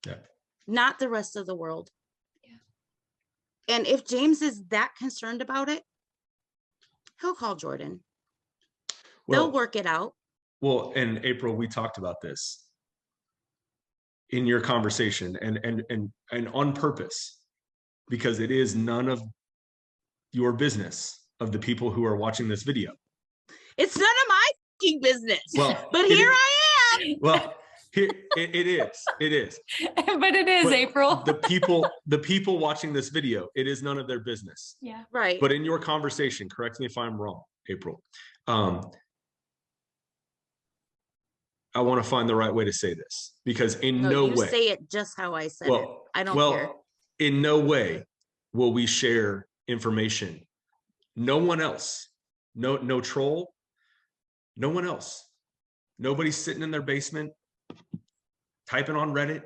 Yeah. Not the rest of the world. Yeah. And if James is that concerned about it, he'll call Jordan. They'll work it out. Well, and April, we talked about this in your conversation and on purpose, because it is none of your business of the people who are watching this video. It's none of my business. Well, but here I am. Well, here it is. It is. But it is, But April. the people watching this video, it is none of their business. Yeah. Right. But in your conversation, correct me if I'm wrong, April. I want to find the right way to say this, because in no you way. say it just how I said it. I don't care. In no way will we share information. No one else, no troll, no one else. Nobody sitting in their basement typing on Reddit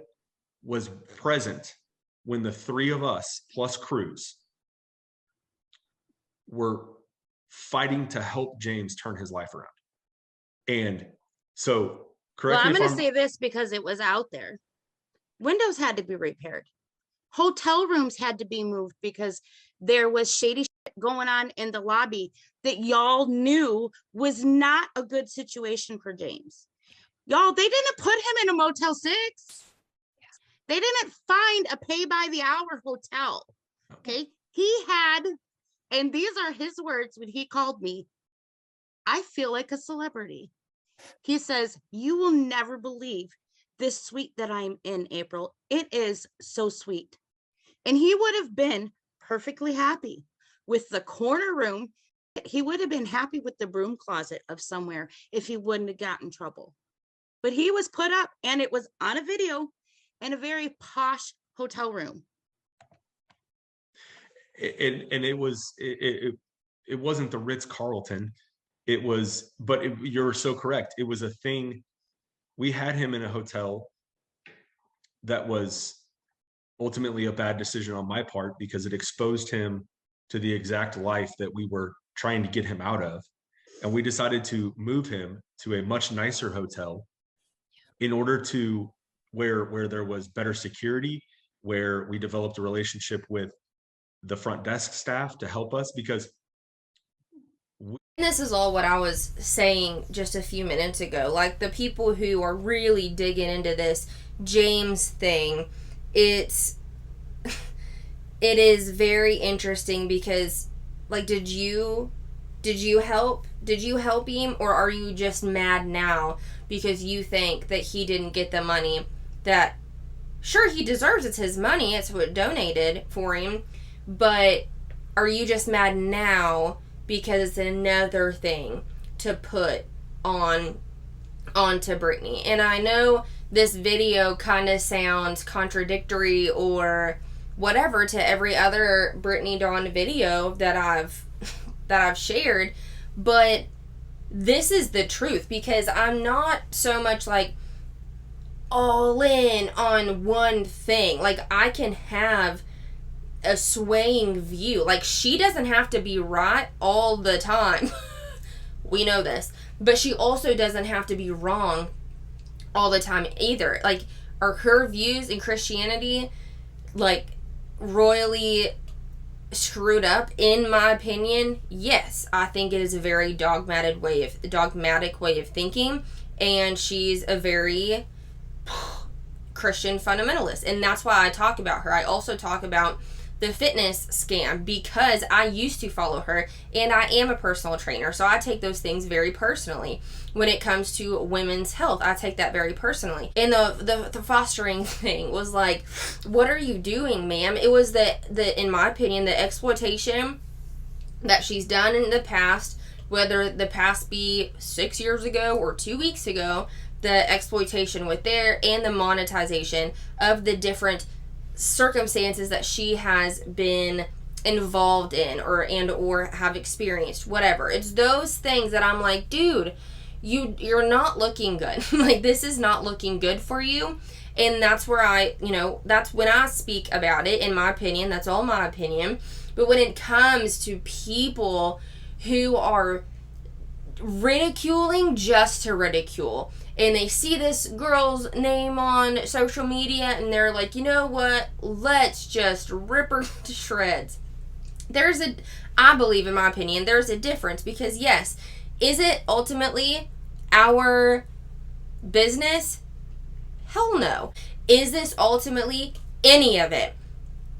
was present when the three of us plus Cruz were fighting to help James turn his life around. And so, correct me I'm if going to say this because it was out there. Windows had to be repaired. Hotel rooms had to be moved because there was shady shit going on in the lobby that y'all knew was not a good situation for James. Y'all, they didn't put him in a Motel 6. They didn't find a pay by the hour hotel. Okay. He had, and these are his words when he called me, I feel like a celebrity. He says, you will never believe this suite that I'm in, April. It is so sweet. And he would have been perfectly happy with the corner room. He would have been happy with the broom closet of somewhere if he wouldn't have gotten in trouble. But he was put up, and it was on a video in a very posh hotel room. And it wasn't the Ritz-Carlton. It was, but you're so correct. It was a thing. We had him in a hotel that was ultimately a bad decision on my part, because it exposed him to the exact life that we were trying to get him out of. And we decided to move him to a much nicer hotel in order to where there was better security, where we developed a relationship with the front desk staff to help us, because this is all what I was saying just a few minutes ago. Like, the people who are really digging into this James thing, it is very interesting because, like, did you help him, or are you just mad now because you think that he didn't get the money that, sure, he deserves? It's his money, it's what donated for him, but are you just mad now because it's another thing to put onto Brittany? And I know this video kind of sounds contradictory or whatever to every other Brittanydawn video that I've shared, but this is the truth, because I'm not so much like all in on one thing. Like, I can have a swaying view. Like, she doesn't have to be right all the time. We know this. But she also doesn't have to be wrong all the time either. Like, are her views in Christianity, like, royally screwed up? In my opinion, yes. I think it is a very dogmatic way of thinking, and she's a very Christian fundamentalist, and that's why I talk about her. I also talk about the fitness scam, because I used to follow her, and I am a personal trainer, so I take those things very personally. When it comes to women's health, I take that very personally. And the fostering thing was like, what are you doing, ma'am? It was the in my opinion, the exploitation that she's done in the past, whether the past be 6 years ago or 2 weeks ago, the exploitation with there, and the monetization of the different circumstances that she has been involved in or have experienced, whatever. It's those things that I'm like, dude, you're not looking good. Like, this is not looking good for you. And that's where that's when I speak about it. In my opinion, that's all my opinion. But when it comes to people who are ridiculing just to ridicule, and they see this girl's name on social media and they're like, you know what, let's just rip her to shreds. I believe, in my opinion, there's a difference, because yes, is it ultimately our business? Hell no. Is this ultimately any of it?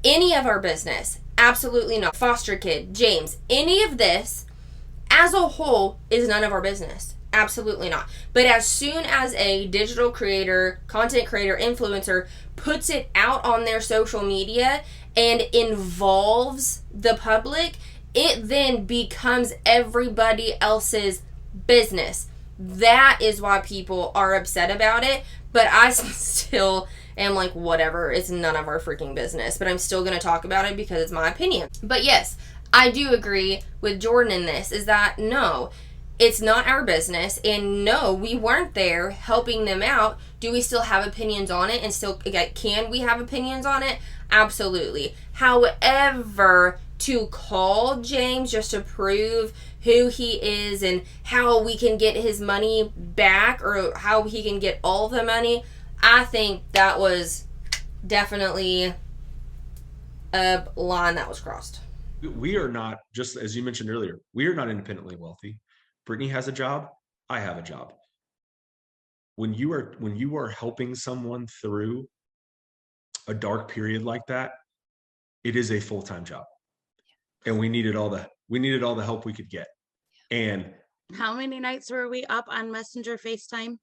Any of our business? Absolutely not. Foster kid, James, any of this as a whole is none of our business. Absolutely not. But as soon as a digital creator, content creator, influencer puts it out on their social media and involves the public, it then becomes everybody else's business. That is why people are upset about it. But I still am like, whatever, it's none of our freaking business. But I'm still going to talk about it because it's my opinion. But yes, I do agree with Jordan in this, is that no, it's not our business, and no, we weren't there helping them out. Do we still have opinions on it? And still, can we have opinions on it? Absolutely. However, to call James just to prove who he is and how we can get his money back, or how he can get all the money, I think that was definitely a line that was crossed. We are not, just as you mentioned earlier, we are not independently wealthy. Brittany has a job. I have a job. When you are helping someone through a dark period like that, it is a full-time job, and we needed all the help we could get. And how many nights were we up on Messenger FaceTime?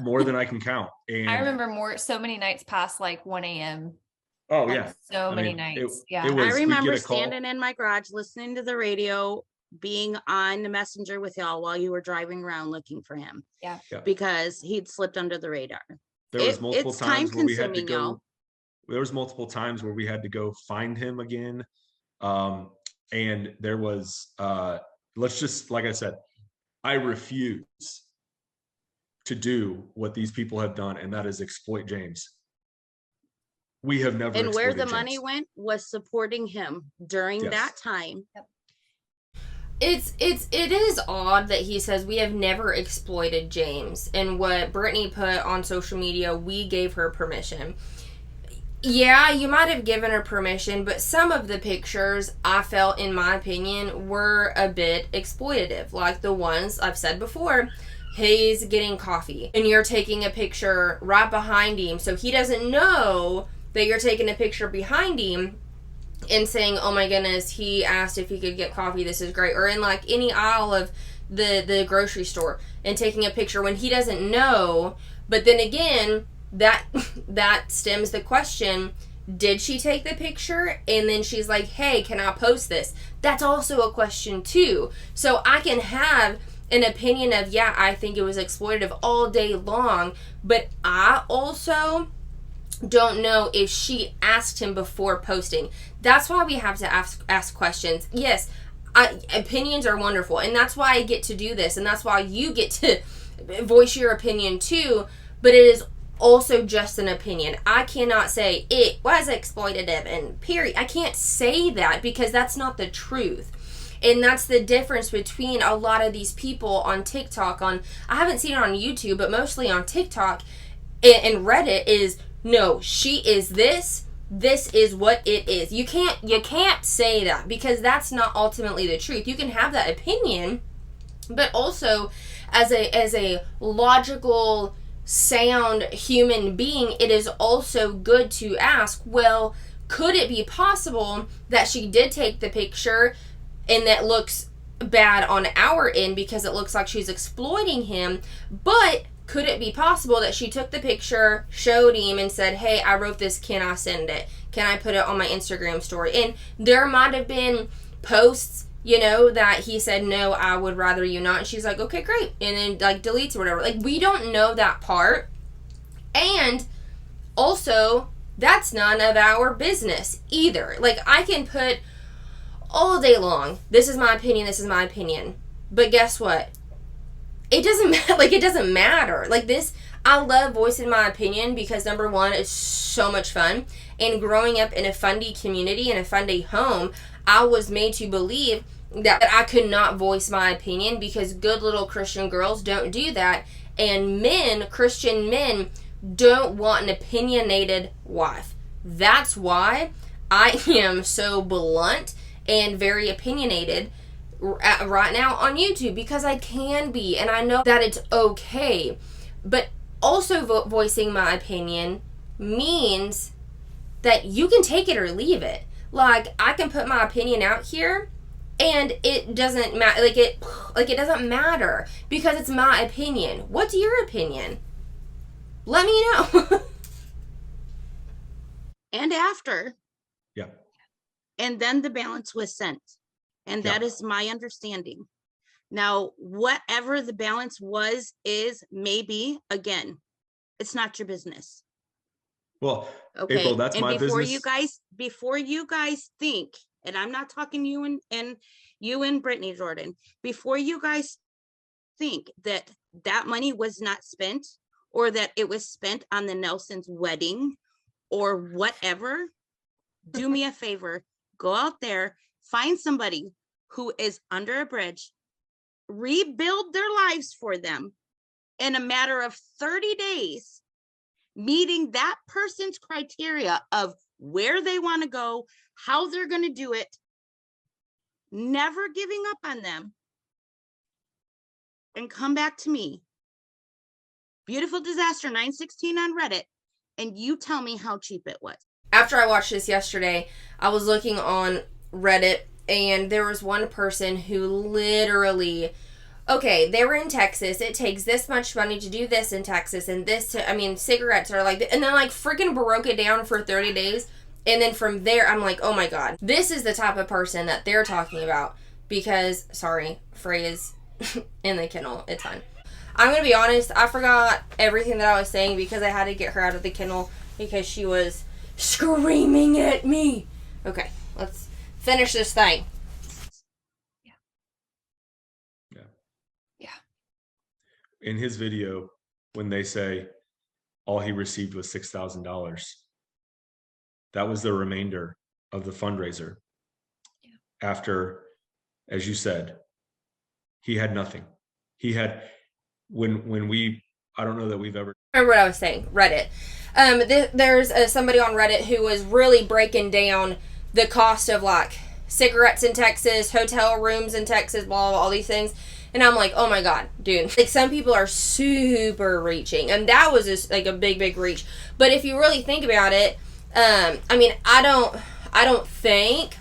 More than I can count. And I remember so many nights past like 1 a.m. Oh yeah, so many nights. I remember standing in my garage listening to the radio, being on the Messenger with y'all while you were driving around looking for him. Yeah. Because he'd slipped under the radar. There was multiple times where we had to go. Y'all. There was multiple times where we had to go find him again. And there was, let's just, like I said, I refuse to do what these people have done, and that is exploit James. We have never. And where the James. money went was supporting him during that time. It is odd that he says we have never exploited James, and what Brittany put on social media, we gave her permission. Yeah, you might have given her permission, but some of the pictures, I felt, in my opinion, were a bit exploitative. Like the ones I've said before, he's getting coffee, and you're taking a picture right behind him, so he doesn't know that you're taking a picture behind him and saying, oh my goodness, he asked if he could get coffee, this is great. Or in like any aisle of the grocery store and taking a picture when he doesn't know. But then again, that stems the question, did she take the picture? And then she's like, hey, can I post this? That's also a question too. So I can have an opinion of, yeah, I think it was exploitative all day long, but I also don't know if she asked him before posting. That's why we have to ask questions. Yes, opinions are wonderful, and that's why I get to do this, and that's why you get to voice your opinion too, but it is also just an opinion. I cannot say it was exploitative and period. I can't say that because that's not the truth. And that's the difference between a lot of these people on TikTok, I haven't seen it on YouTube, but mostly on TikTok and Reddit, is no, she is this is what it is. You can't say that, because that's not ultimately the truth. You can have that opinion, but also as a logical, sound human being, it is also good to ask, well, could it be possible that she did take the picture and that looks bad on our end because it looks like she's exploiting him, but could it be possible that she took the picture, showed him, and said, hey, I wrote this, can I send it? Can I put it on my Instagram story? And there might have been posts, that he said, no, I would rather you not. And she's like, okay, great. And then, deletes or whatever. We don't know that part. And also, that's none of our business either. I can put all day long, this is my opinion, this is my opinion. But guess what? it doesn't like it doesn't matter. Like this, I love voicing my opinion because number one, it's so much fun. And growing up in a fundy community, in a fundy home, I was made to believe that I could not voice my opinion because good little Christian girls don't do that. And men, Christian men, don't want an opinionated wife. That's why I am so blunt and very opinionated right now on YouTube, because I can be, and I know that it's okay. But also voicing my opinion means that you can take it or leave it. Like, I can put my opinion out here and it doesn't matter, it doesn't matter because it's my opinion. What's your opinion? Let me know. And after. Yeah. And then the balance was sent. And that is my understanding. Now, whatever the balance was, is, maybe, again, it's not your business. Well, Okay. April, that's and my before business. Before you guys think, and I'm not talking you and Brittany Jordan, before you guys think that that money was not spent, or that it was spent on the Nelson's wedding or whatever, do me a favor, go out there, find somebody who is under a bridge, rebuild their lives for them in a matter of 30 days, meeting that person's criteria of where they want to go, how they're going to do it, never giving up on them, and come back to me, Beautiful Disaster 916 on Reddit, and you tell me how cheap it was. After I watched this yesterday, I was looking on Reddit, and there was one person who literally, okay, they were in Texas. It takes this much money to do this in Texas, and this, cigarettes are like, and then like freaking broke it down for 30 days. And then from there, I'm like, oh my God, this is the type of person that they're talking about. Because, sorry, Frey is in the kennel. It's fine. I'm going to be honest, I forgot everything that I was saying because I had to get her out of the kennel because she was screaming at me. Okay, let's finish this thing. Yeah. In his video, when they say all he received was $6,000, that was the remainder of the fundraiser. Yeah. After, as you said, he had nothing. He had, I don't know that we've ever. Remember what I was saying, Reddit. There's somebody on Reddit who was really breaking down the cost of like cigarettes in Texas, hotel rooms in Texas, blah, blah, all these things. And I'm like, oh my God, dude. Like, some people are super reaching. And that was just like a big, big reach. But if you really think about it, I don't think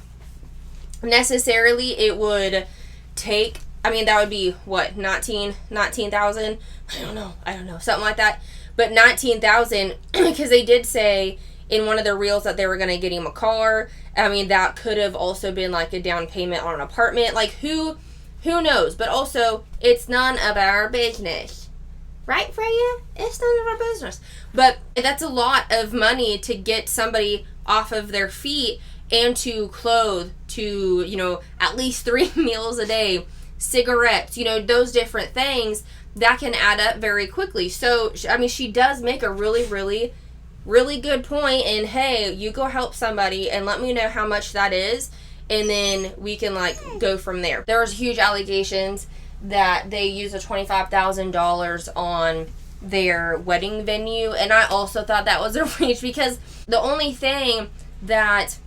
necessarily it would take, that would be what, 19,000? I don't know, something like that. But 19,000, because they did say in one of their reels that they were going to get him a car. That could have also been like a down payment on an apartment. Like, who knows? But also, it's none of our business. Right, Freya? It's none of our business. But that's a lot of money to get somebody off of their feet and to clothe, to, at least 3 meals a day, cigarettes, those different things that can add up very quickly. So, she does make a really, really, really good point. And hey, you go help somebody and let me know how much that is. And then we can go from there. There was huge allegations that they used a $25,000 on their wedding venue. And I also thought that was a reach because the only thing that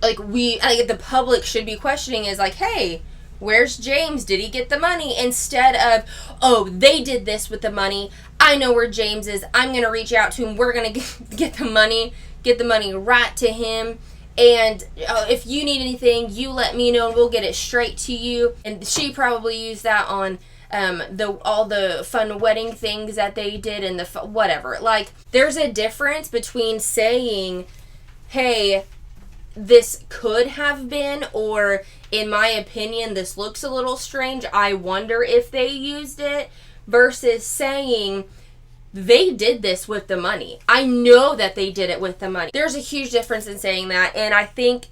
the public should be questioning is hey, where's James? Did he get the money? Instead of, oh, they did this with the money. I know where James is. I'm going to reach out to him. We're going to get the money right to him. And if you need anything, you let me know and we'll get it straight to you. And she probably used that on all the fun wedding things that they did and whatever. There's a difference between saying, hey, this could have been, or in my opinion, this looks a little strange. I wonder if they used it, versus saying, they did this with the money. I know that they did it with the money. There's a huge difference in saying that, and I think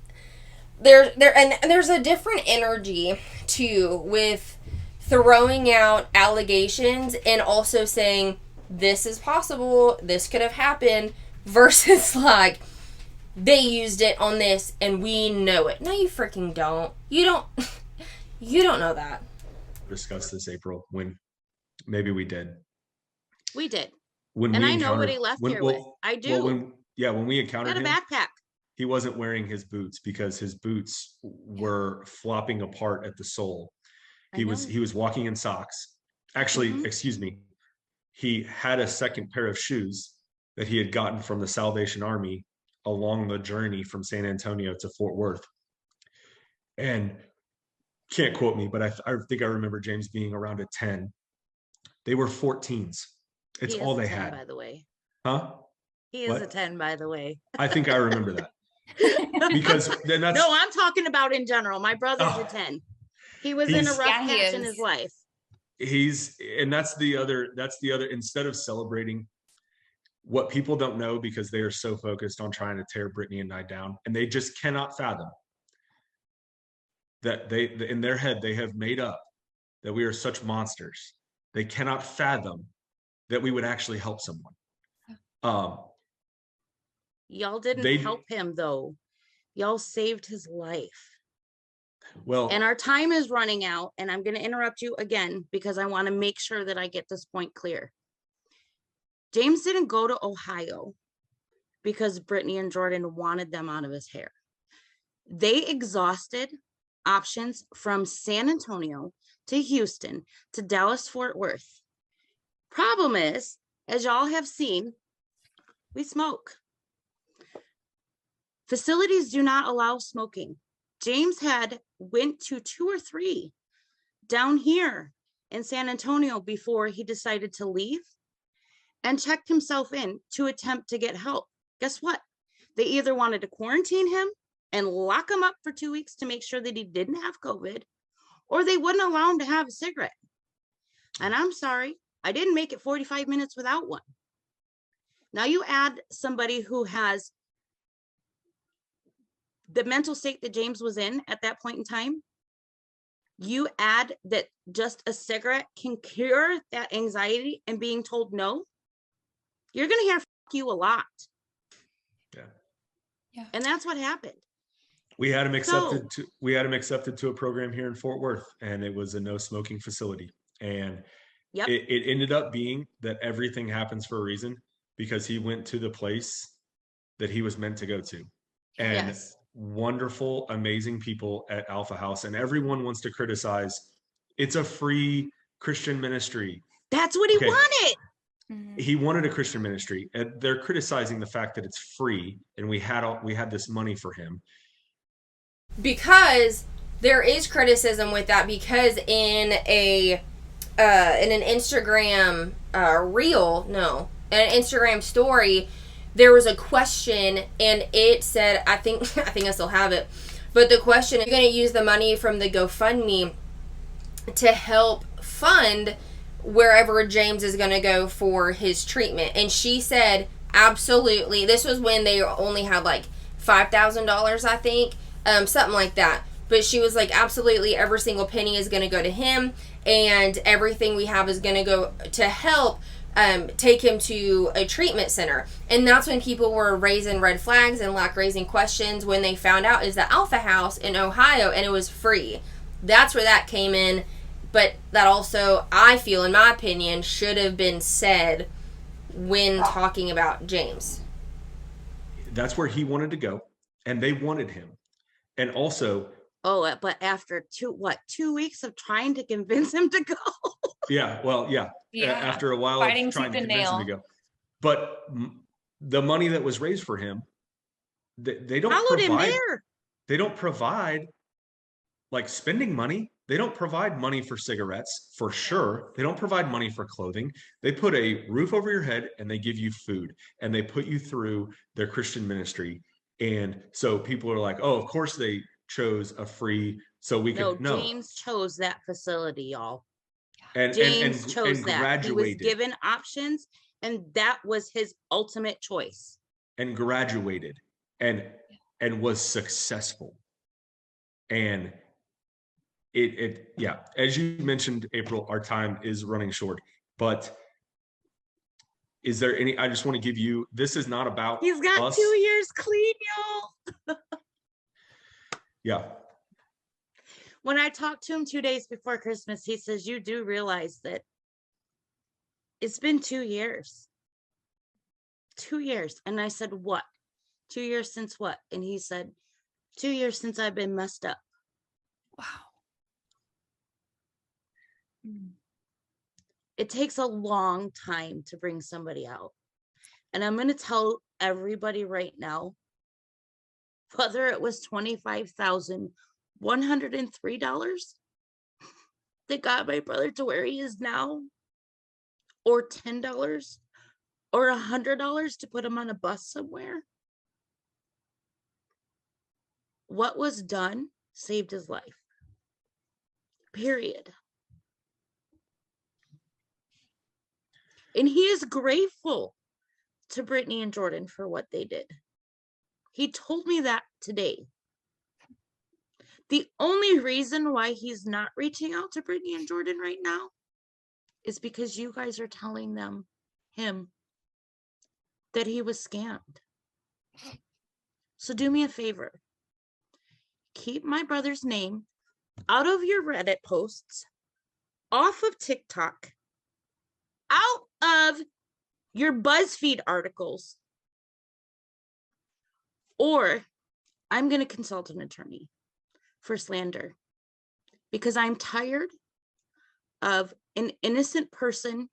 there's a different energy too with throwing out allegations and also saying this is possible, this could have happened, versus like they used it on this and we know it. No, you freaking don't. You don't know that. Discuss this, April, when maybe we did. We did. When And we I know what encountered- he left when- here well, with. I do. Well, when we encountered Got a him, backpack. he wasn't wearing his boots because his boots were flopping apart at the sole. He was walking in socks. Actually, excuse me. He had a second pair of shoes that he had gotten from the Salvation Army along the journey from San Antonio to Fort Worth. And can't quote me, but I think I remember James being around a 10. They were 14s. It's all they 10, had. by the way. Huh? He is What? a 10, by the way. I think I remember that. Because then that's No, I'm talking about in general. My brother's a 10. He was in a rough Yeah, he patch in is. his life. that's the other, instead of celebrating what people don't know because they are so focused on trying to tear Brittany and I down, and they just cannot fathom that they, in their head, they have made up that we are such monsters. They cannot fathom that we would actually help someone. Y'all didn't They- help him, though. Y'all saved his life. Well, And our time is running out, and I'm going to interrupt you again because I want to make sure that I get this point clear. James didn't go to Ohio because Brittany and Jordan wanted them out of his hair. They exhausted options from San Antonio to Houston to Dallas, Fort Worth. Problem is, as y'all have seen, we smoke. Facilities do not allow smoking. James went to 2 or 3 down here in San Antonio before he decided to leave and checked himself in to attempt to get help. Guess what? They either wanted to quarantine him and lock him up for 2 weeks to make sure that he didn't have COVID, or they wouldn't allow him to have a cigarette. And I'm sorry, I didn't make it 45 minutes without one. Now you add somebody who has the mental state that James was in at that point in time. You add that just a cigarette can cure that anxiety and being told no, you're going to hear "F you" a lot. yeah. And that's what happened. We had him accepted to a program here in Fort Worth, and it was a no smoking facility. And Yep. it ended up being that everything happens for a reason, because he went to the place that he was meant to go to. And Yes. wonderful, amazing people at Alpha House, and everyone wants to criticize. It's a free Christian ministry. That's what he Okay. wanted. He wanted a Christian ministry, and they're criticizing the fact that it's free, and we had this money for him. Because there is criticism with that, because in an Instagram an Instagram story, there was a question, and it said, I think I still have it, but the question: you're going to use the money from the GoFundMe to help fund wherever James is going to go for his treatment. And she said, absolutely. This was when they only had like $5,000, I think, something like that. But she was like, absolutely, every single penny is going to go to him, and everything we have is going to go to help take him to a treatment center. And that's when people were raising red flags and like raising questions when they found out is the Alpha House in Ohio, and it was free. That's where that came in. But that also, I feel, in my opinion, should have been said when talking about James. That's where he wanted to go, and they wanted him. And also, But after 2 weeks of trying to convince him to go. after a while Fighting of trying to tooth and convince him to nail. go. But the money that was raised for him, they don't Followed him provide. there. They don't provide like spending money. They don't provide money for cigarettes, for sure. They don't provide money for clothing. They put a roof over your head, and they give you food, and they put you through their Christian ministry. And so people are like, oh, of course they chose a free, so we could James chose that facility, y'all. and James and chose and that. graduated He was given options, and that was his ultimate choice. and graduated and was successful. And Yeah, as you mentioned, April, our time is running short, but is there any, I just want to give you, this is not about He's got us. 2 years clean, y'all. Yeah. When I talked to him 2 days before Christmas, he says, you do realize that it's been 2 years. 2 years. And I said, what? 2 years since what? And he said, 2 years since I've been messed up. Wow. It takes a long time to bring somebody out. And I'm going to tell everybody right now, whether it was $25,103 that got my brother to where he is now, or $10 or $100 to put him on a bus somewhere, what was done saved his life. Period. And he is grateful to Brittany and Jordan for what they did. He told me that today. The only reason why he's not reaching out to Brittany and Jordan right now is because you guys are telling him that he was scammed. So do me a favor. Keep my brother's name out of your Reddit posts, off of TikTok, out of your BuzzFeed articles, or I'm going to consult an attorney for slander, because I'm tired of an innocent person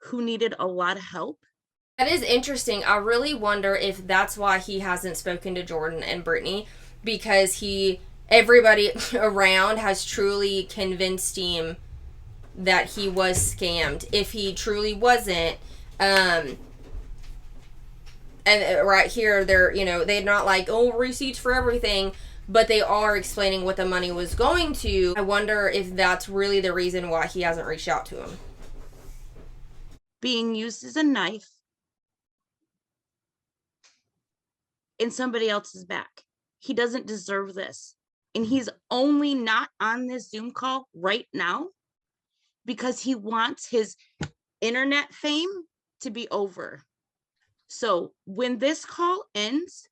who needed a lot of help. That is interesting. I really wonder if that's why he hasn't spoken to Jordan and Brittany, because everybody around has truly convinced him that he was scammed. If he truly wasn't, and right here, they're not like, oh, receipts for everything, but they are explaining what the money was going to. I wonder if that's really the reason why he hasn't reached out to him. Being used as a knife in somebody else's back. He doesn't deserve this. And he's only not on this Zoom call right now because he wants his internet fame to be over. So when this call ends,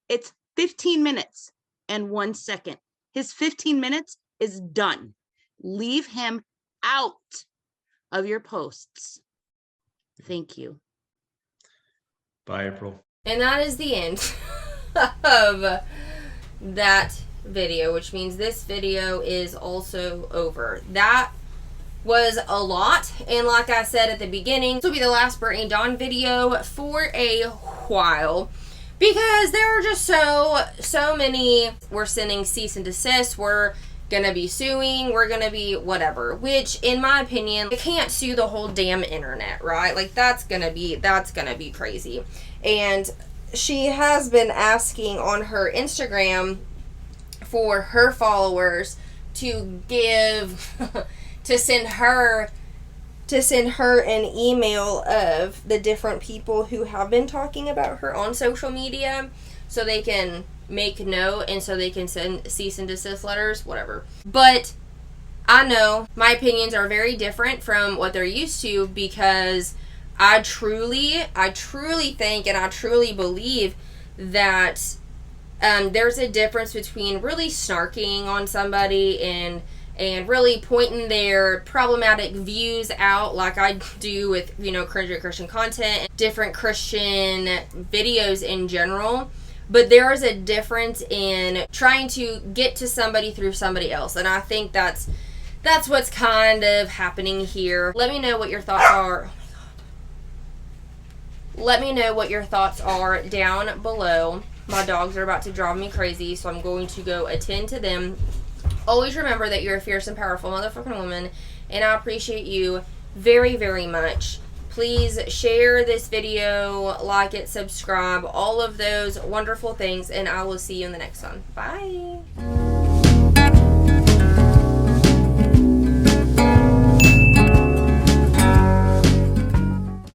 it's 15 minutes and 1 second. His 15 minutes is done. Leave him out of your posts. Thank you. Bye, April. And that is the end of that video, which means this video is also over. That was a lot, and like I said at the beginning, this will be the last Brittany Dawn video for a while, because there are just so many. We're sending cease and desist, we're gonna be suing, we're gonna be whatever, which in my opinion, you can't sue the whole damn internet, right? Like that's gonna be crazy. And she has been asking on her Instagram for her followers to give to send her an email of the different people who have been talking about her on social media, so they can make note and so they can send cease and desist letters, whatever. But I know my opinions are very different from what they're used to, because I truly think and I truly believe that there's a difference between really snarking on somebody and really pointing their problematic views out, like I do with, Christian content, different Christian videos in general. But there is a difference in trying to get to somebody through somebody else. And I think that's what's kind of happening here. Let me know what your thoughts are. Oh my God. Let me know what your thoughts are down below. My dogs are about to drive me crazy, so I'm going to go attend to them. Always remember that you're a fierce and powerful motherfucking woman, and I appreciate you very, very much. Please share this video, like it, subscribe, all of those wonderful things, and I will see you in the next one. Bye.